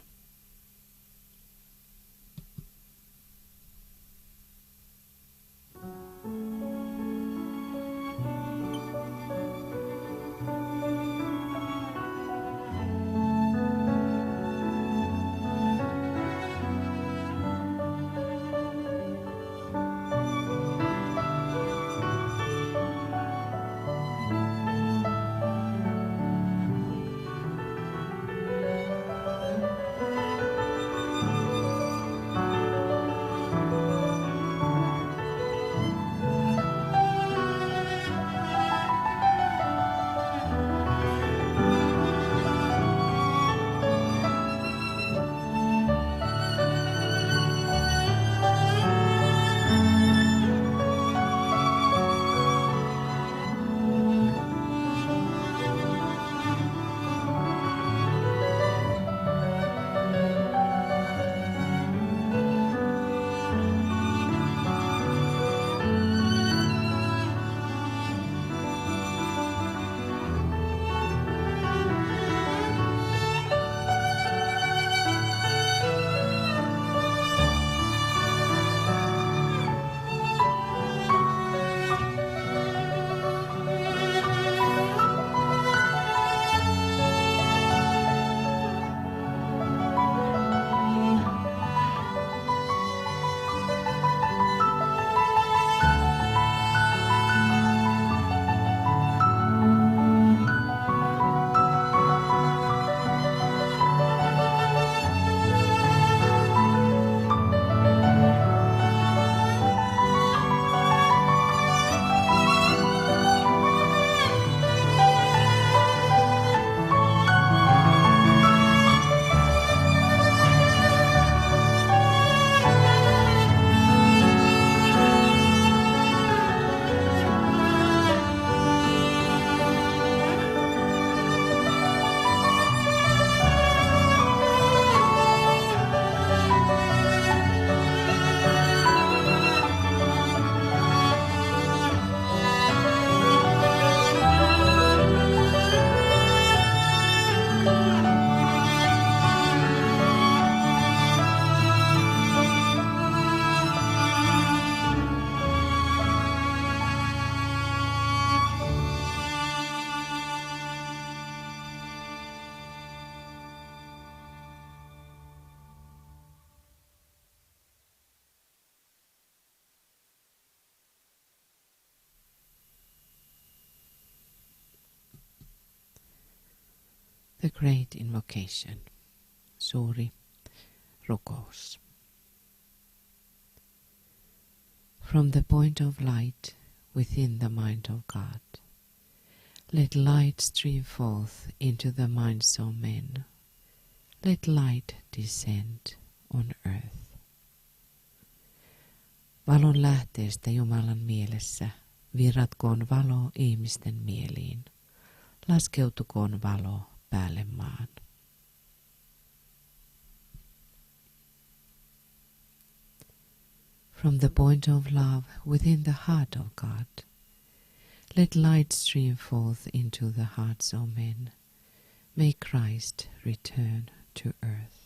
The Great Invocation, suuri rukous. From the point of light within the mind of God, let light stream forth into the minds of men. Let light descend on earth. Valon lähteestä Jumalan mielessä virratkoon valo ihmisten mieliin. Laskeutukoon valo päälle maan. From the point of love within the heart of God, let light stream forth into the hearts of men. May Christ return to earth.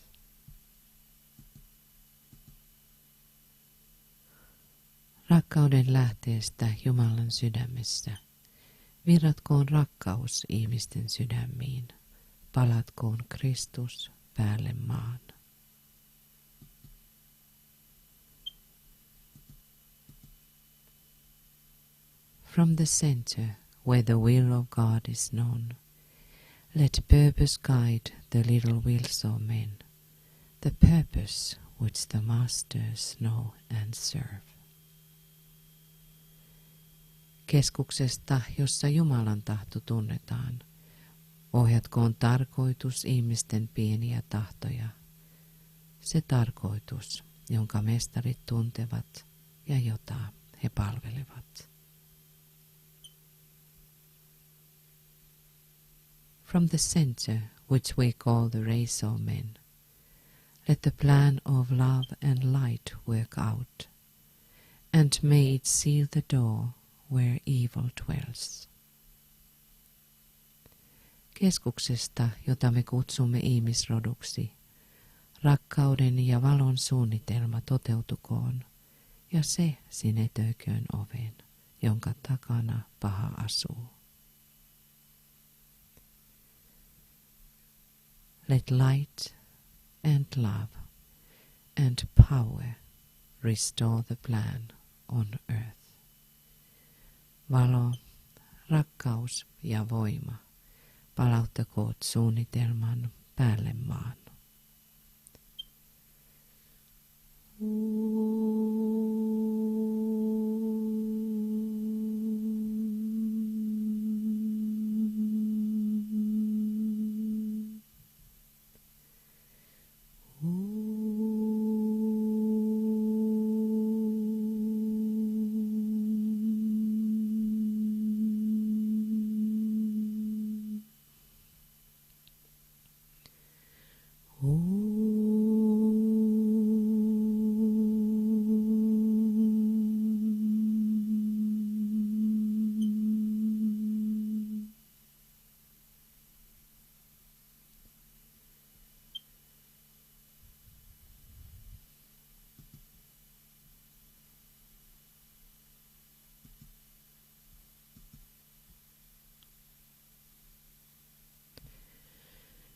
Rakkauden lähteestä Jumalan sydämessä, virratkoon rakkaus ihmisten sydämiin, palatkoon Kristus päälle maan. From the center where the will of God is known, let purpose guide the little wills of men, the purpose which the masters know and serve. Keskuksesta, jossa Jumalan tahto tunnetaan, ohjatkoon tarkoitus ihmisten pieniä tahtoja, se tarkoitus, jonka mestarit tuntevat ja jota he palvelevat. From the center which we call the race of men, let the plan of love and light work out, and may it seal the door where evil dwells. Keskuksesta, jota me kutsumme ihmisroduksi, rakkauden ja valon suunnitelma toteutukoon, ja se sinetöiköön oven, jonka takana paha asuu. Let light and love and power restore the plan on earth. Valo, rakkaus ja voima palauttakoot suunnitelman päälle maan.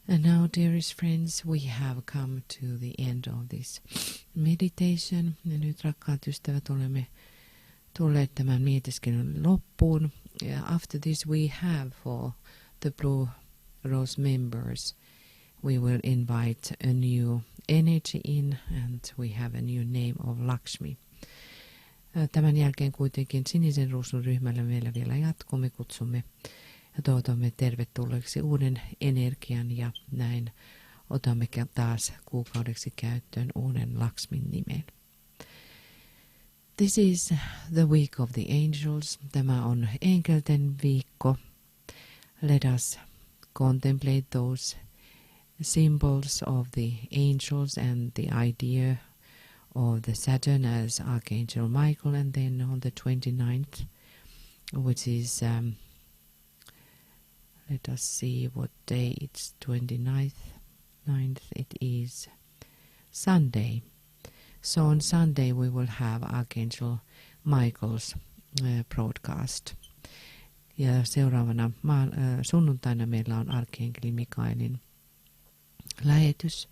And now, dearest friends, we have come to the end of this meditation. Ja nyt, rakkaat ystävät, olemme tulleet tämän mietiskelyn loppuun. After this we have for the Blue Rose members, we will invite a new energy in, and we have a new name of Lakshmi. Tämän jälkeen kuitenkin sinisen ruusun ryhmällä meillä vielä jatkuu. Me kutsumme ja toivotamme tervetulleeksi uuden energian ja näin otamme taas kuukaudeksi käyttöön uuden Lakshmin nimen. This is the week of the angels. Tämä on enkelten viikko. Let us contemplate those symbols of the angels and the idea of the Saturn as Archangel Michael, and then on the 29th, which is let us see what day it's 9th, it is Sunday. So on Sunday we will have Archangel Michael's broadcast. Ja seuraavana sunnuntaina meillä on Arkkienkeli Mikaelin lähetys.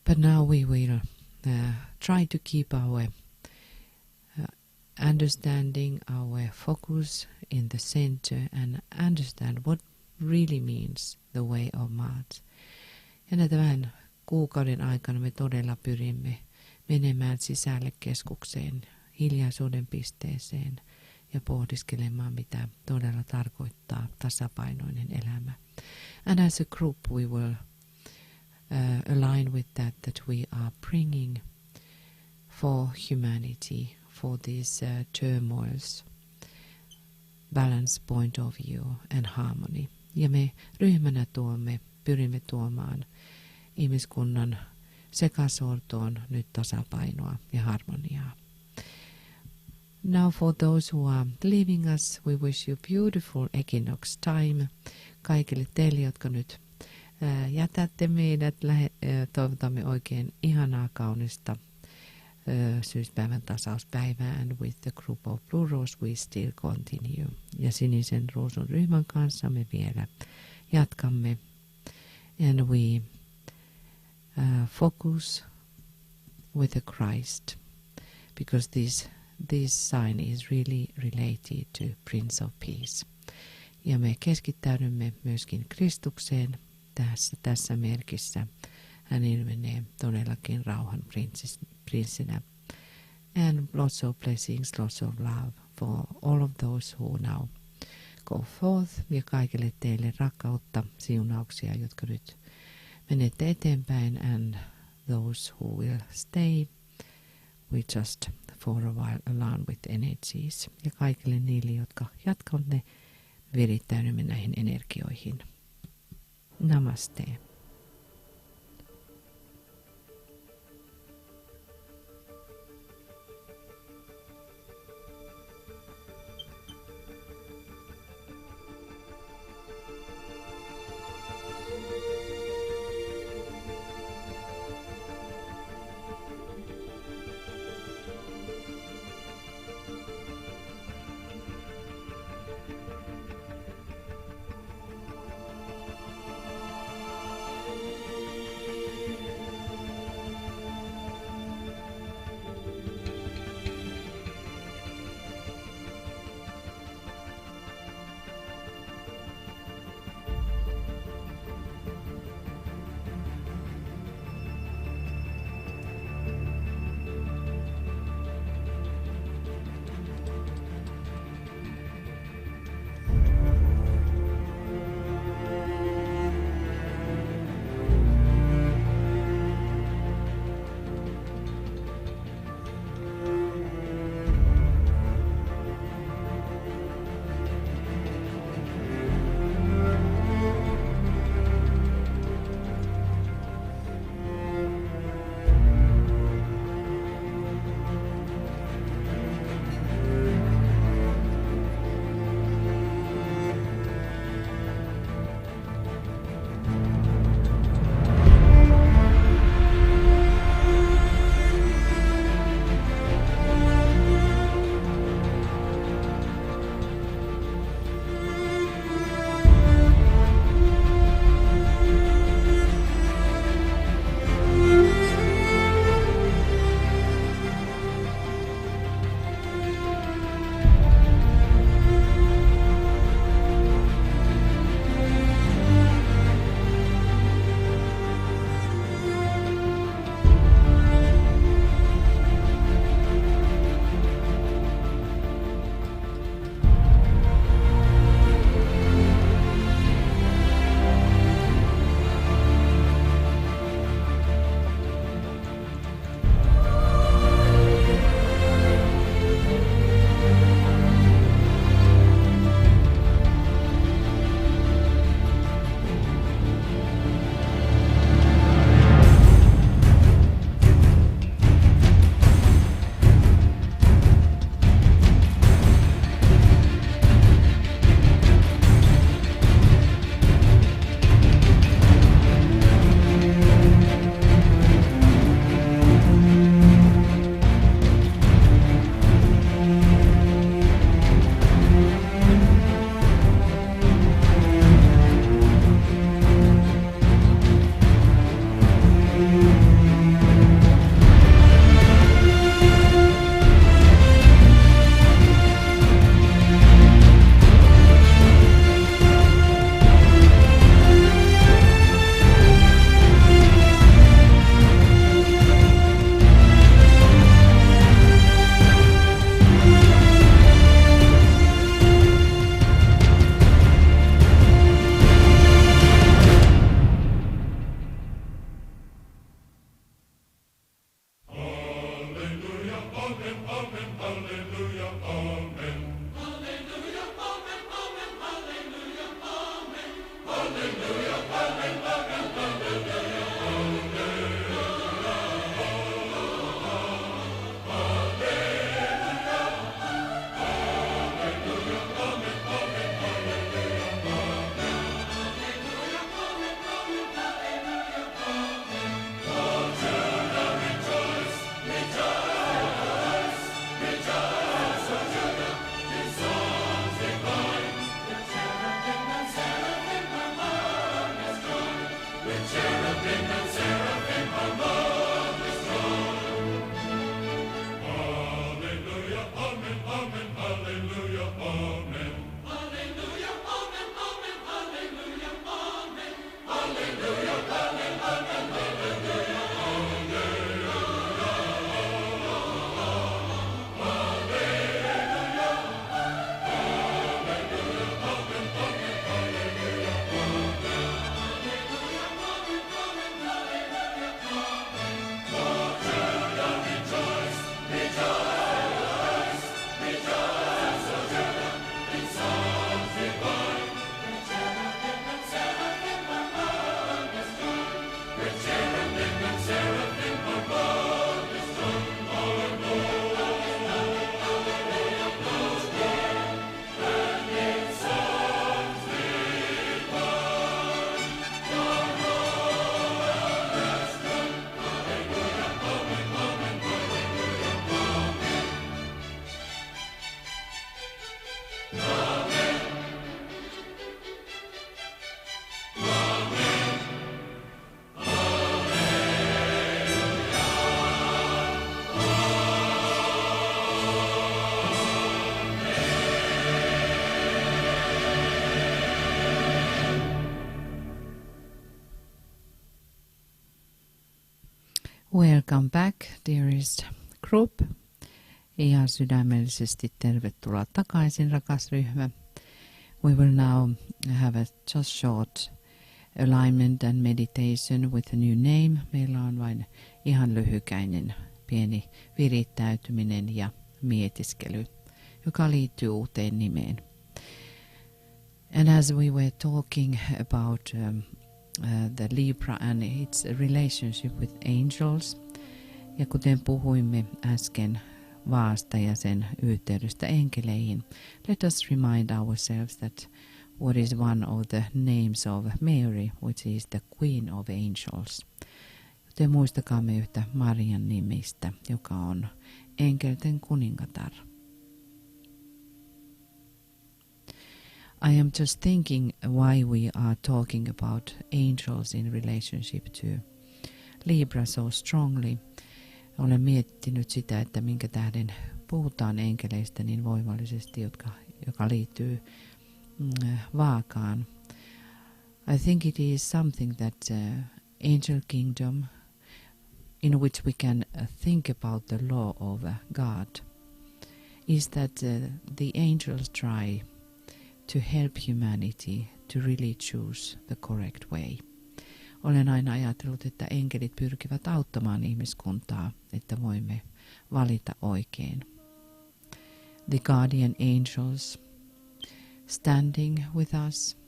But now we will try to keep our understanding, our focus in the center, and understand what really means the way of Mars. Ja tämän kuukauden aikana me todella pyrimme menemään sisälle keskukseen, hiljaisuuden pisteeseen ja pohdiskelemaan, mitä todella tarkoittaa tasapainoinen elämä. And as a group we will align with that we are bringing for humanity, for these turmoils, balance point of view and harmony. Ja me ryhmänä pyrimme tuomaan ihmiskunnan sekasortoon nyt tasapainoa ja harmoniaa. Now for those who are leaving us, we wish you beautiful equinox time. Kaikille teille, jotka nyt jätätte meidät, toivotamme oikein ihanaa kaunista syyspäivän tasauspäivää. And with the group of Blue Rose we still continue. Ja sinisen ruusun ryhmän kanssa me vielä jatkamme. And we focus with the Christ, because this sign is really related to Prince of Peace. Ja me keskittäydymme myöskin Kristukseen tässä merkissä. Hän ilmenee todellakin rauhan prinssinä. And lots of blessings, lots of love for all of those who now go forth. Ja kaikille teille rakkautta, siunauksia, jotka nyt menette eteenpäin. And those who will stay, we just for a while align with energies. Ja kaikille niille, jotka jatkavat, ne virittäydymme näihin energioihin. Namaste. Welcome back, dearest group. Ja sydämellisesti tervetuloa takaisin, rakas ryhmä. We will now have a just short alignment and meditation with a new name. Meillä on vain ihan lyhykäinen pieni virittäytyminen ja mietiskely, joka liittyy uuteen nimeen. And as we were talking about the Libra and its relationship with angels, ja kuten puhuimme äsken vaasta ja sen yhteydestä enkeleihin, let us remind ourselves that what is one of the names of Mary, which is the Queen of Angels. Joten muistakaamme yhtä Marian nimistä, joka on enkelten kuningatar. I am just thinking why we are talking about angels in relationship to Libra so strongly. Olen miettinyt sitä, että minkä tähden puhutaan enkeleistä niin voimallisesti, joka liittyy vaakaan. I think it is something that angel kingdom, in which we can think about the law of God, is that the angels try to help humanity to really choose the correct way. Olen aina ajatellut, että enkelit pyrkivät auttamaan ihmiskuntaa, että voimme valita oikein. The guardian angels standing with us,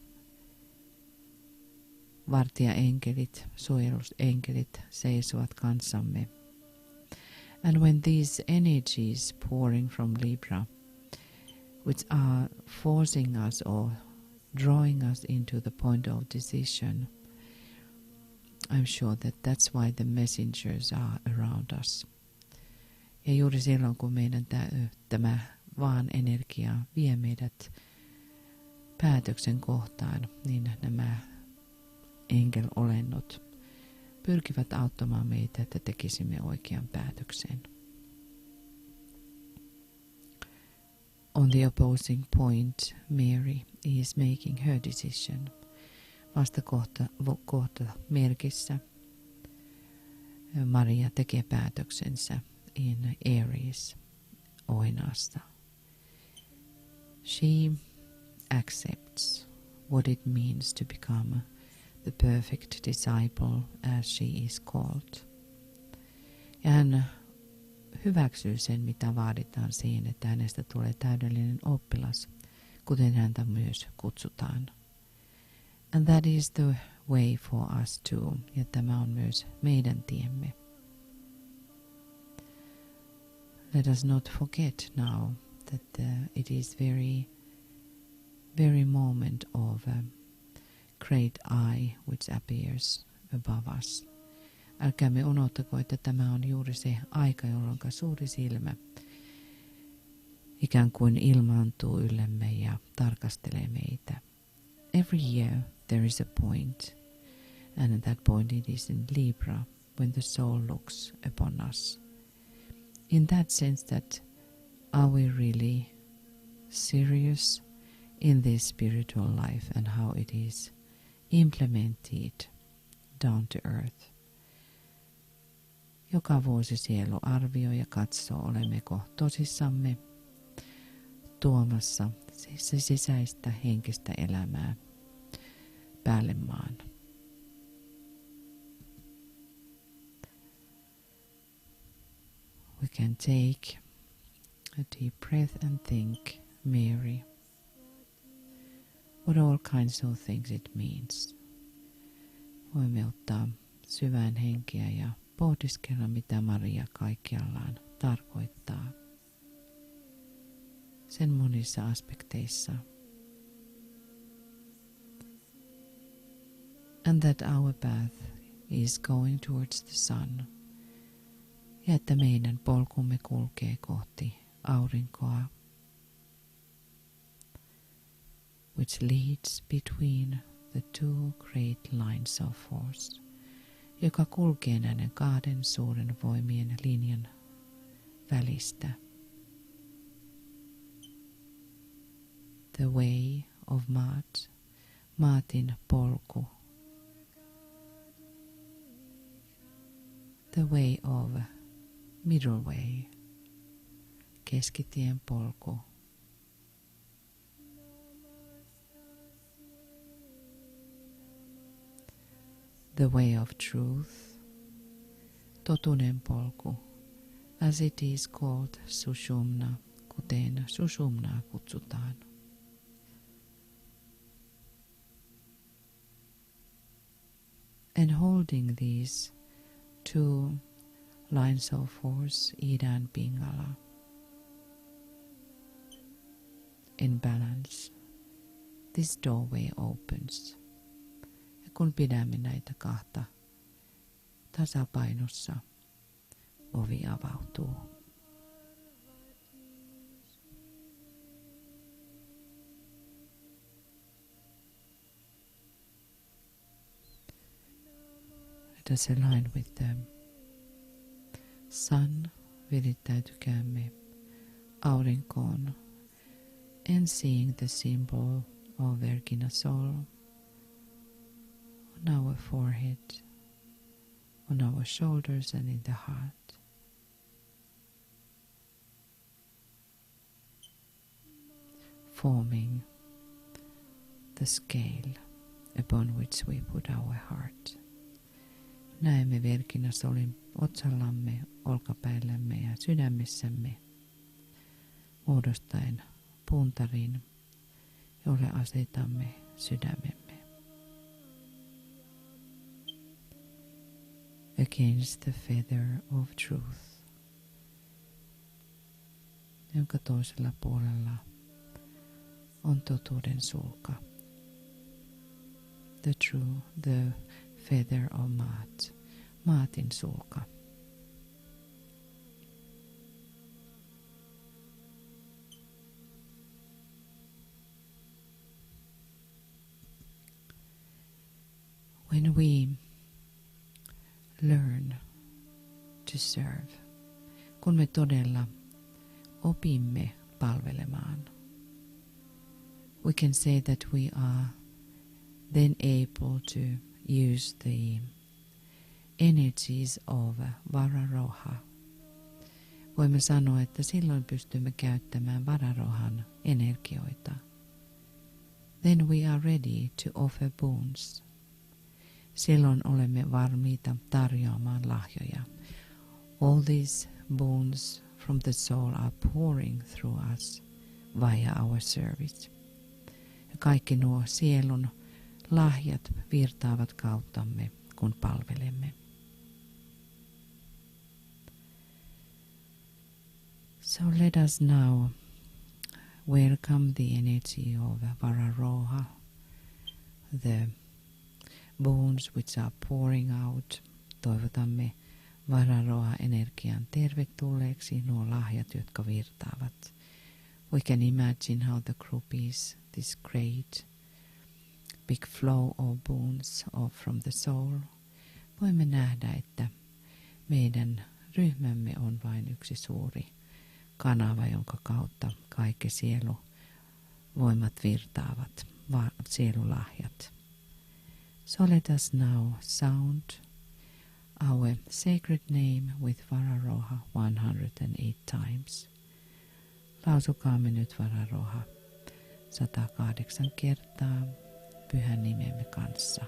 vartijaenkelit, suojelusenkelit seisovat kanssamme. And when these energies pouring from Libra, which are forcing us or drawing us into the point of decision, I'm sure that that's why the messengers are around us. Ja juuri silloin, kun meidän tämä vaan energia vie meidät päätöksen kohtaan, niin nämä enkelolennot pyrkivät auttamaan meitä, että tekisimme oikean päätöksen. On the opposing point, Mary is making her decision. Vasta kohta merkissä Maria tekee päätöksensä in Aries, Oinassa. She accepts what it means to become the perfect disciple as she is called. Ja hän hyväksyy sen, mitä vaaditaan siihen, että hänestä tulee täydellinen oppilas, kuten häntä myös kutsutaan. And that is the way for us too. Ja tämä on myös meidän tiemme. Let us not forget now that it is very moment of great eye which appears above us. Älkäämme unohtako, että tämä on juuri se aika, jolloin suuri silmä ikään kuin ilmaantuu yllemme ja tarkastelee meitä. Every year there is a point, And at that point it is in Libra when the soul looks upon us. In that sense that are we really serious in this spiritual life and how it is implemented down to earth. Joka vuosi sielu arvioi ja katsoo, olemmeko tosissamme tuomassa se sisäistä henkistä elämää päälle maan. We can take a deep breath and think, Mary, what all kinds of things it means. Voimme ottaa syvään henkeä ja pohdiskella, mitä Maria kaikkiallaan tarkoittaa. Sen monissa aspekteissa. And that our path is going towards the sun. Ja että meidän polkumme kulkee kohti aurinkoa, which leads between the two great lines of force, joka kulkee näiden kahden suuren voimien linjan välistä. The way of Maat, Maatin polku. The way of middle way, keskitien polku. The way of truth, totuuden polku, as it is called Sushumna, kuten Sushumnaa kutsutaan. And holding these two lines of force, Ida and Pingala, in balance, this doorway opens. Ja kun pidämme näitä kahta tasapainossa, ovi avautuu. Let us align with them. Sun, virittäytykäämme aurinkoon and seeing the symbol of Virgina Sol on our forehead, on our shoulders and in the heart. Forming the scale upon which we put our heart. Näemme Virgina Solin otsallamme, olkapäillämme ja sydämessämme, muodostaen puntarin, jolle asetamme sydämemme. Against the feather of truth, jonka toisella puolella on totuuden sulka. The feather of Maat, Maatin sulka. When we learn to serve, kun me todella opimme palvelemaan, we can say that we are then able to use the energies of Vararoha. Voimme sanoa, että silloin pystymme käyttämään Vararohan energioita. Then we are ready to offer boons. Silloin olemme valmiita tarjoamaan lahjoja. All these boons from the soul are pouring through us via our service. Ja kaikki nuo sielun lahjat virtaavat kauttamme, kun palvelemme. So let us now welcome the energy of Vararoha, the boons which are pouring out. Toivotamme Vararoha-energian tervetulleeksi nuo lahjat, jotka virtaavat. We can imagine how the group is this great big flow of boons of from the soul, voimme nähdä, että meidän ryhmämme on vain yksi suuri kanava, jonka kautta kaikki sieluvoimat virtaavat, sielulahjat. So let us now sound our sacred name with Vararoha 108 times. Lausukaamme nyt Vararoha 108 kertaa pyhän nimemme kanssa.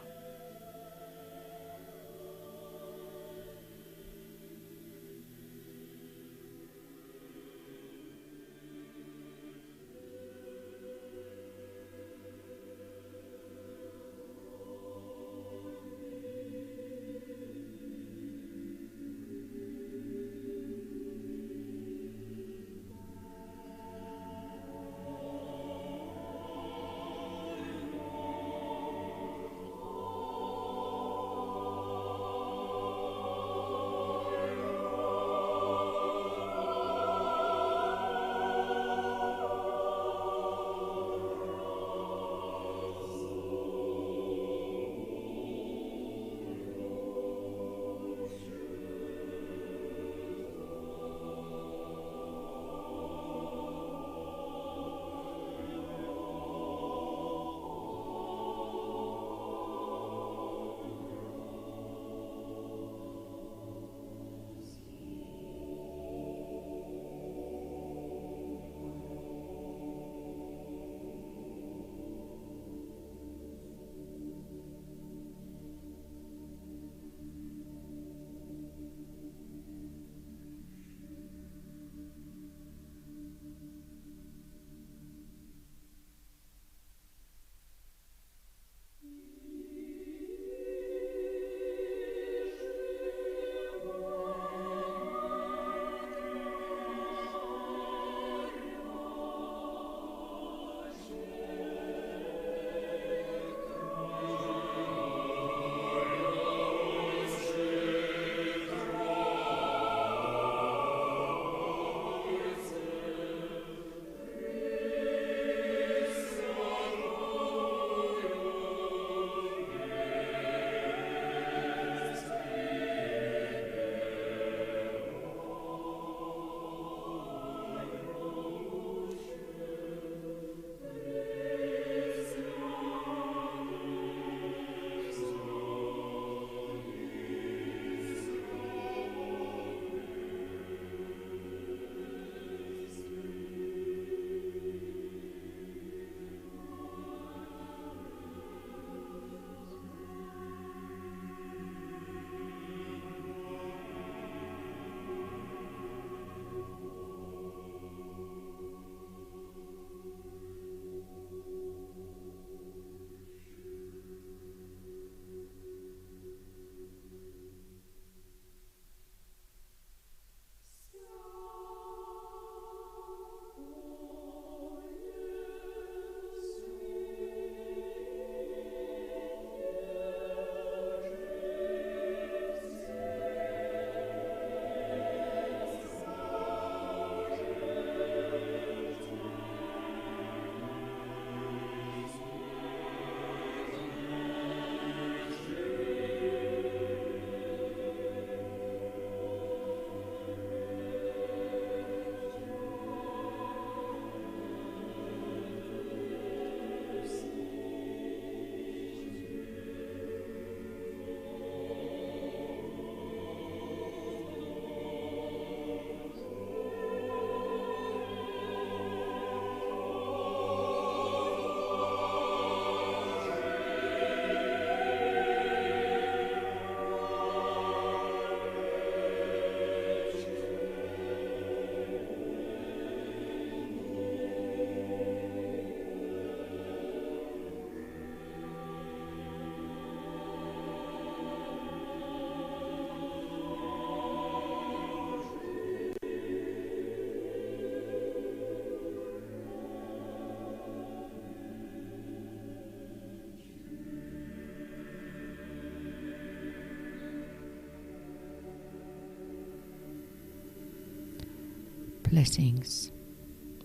Blessings,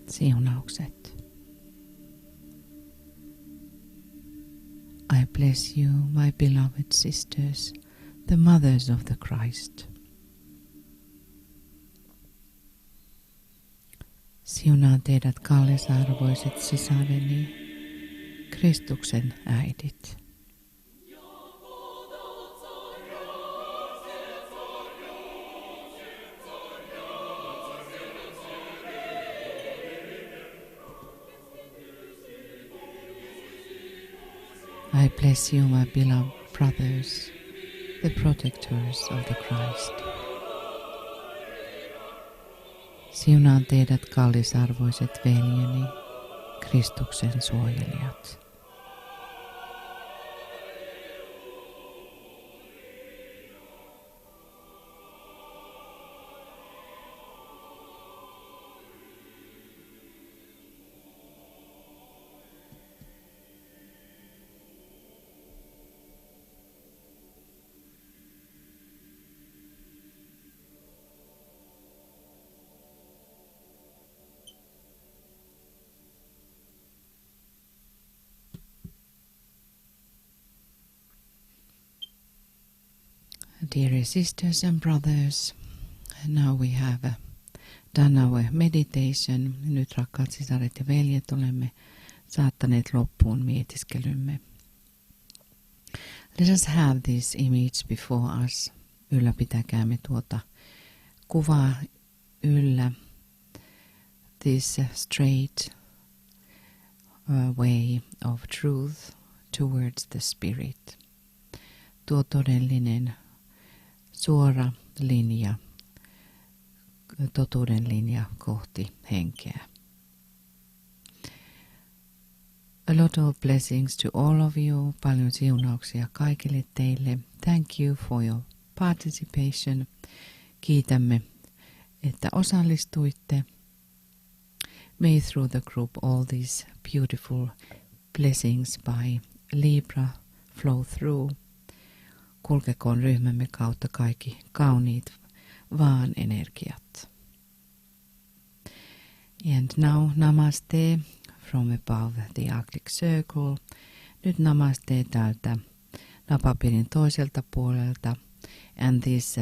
siunaukset. I bless you, my beloved sisters, the mothers of the Christ. Siunaan teidät kallisarvoiset sisareni, Kristuksen äidit. I bless you, my beloved brothers, the protectors of the Christ. Siunaan teidät kallisarvoiset veljeni, Kristuksen suojelijat. Dear sisters and brothers, now we have done our meditation. Nyt rakkaat sisaret ja veljet olemme saattaneet loppuun mietiskelymme. Let us have this image before us. Ylläpitäkäämme tuota kuvaa yllä. This straight way of truth towards the spirit. Tuo todellinen suora linja, totuuden linja kohti henkeä. A lot of blessings to all of you. Paljon siunauksia kaikille teille. Thank you for your participation. Kiitämme, että osallistuitte. May through the group all these beautiful blessings by Libra flow through. Kulkekoon ryhmämme kautta kaikki kauniit vaan energiat. And now namaste from above the Arctic Circle. Nyt namaste täältä napapiirin toiselta puolelta. And this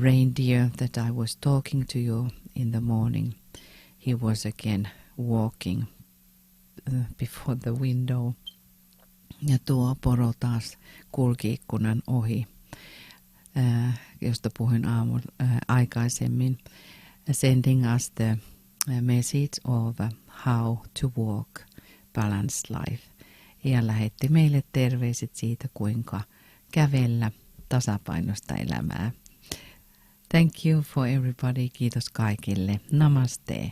reindeer that I was talking to you in the morning, he was again walking before the window. Ja tuo poro taas kulki ikkunan ohi, josta puhuin aikaisemmin, sending us the message of how to walk balanced life. Ja lähetti meille terveiset siitä, kuinka kävellä tasapainosta elämää. Thank you for everybody. Kiitos kaikille. Namaste.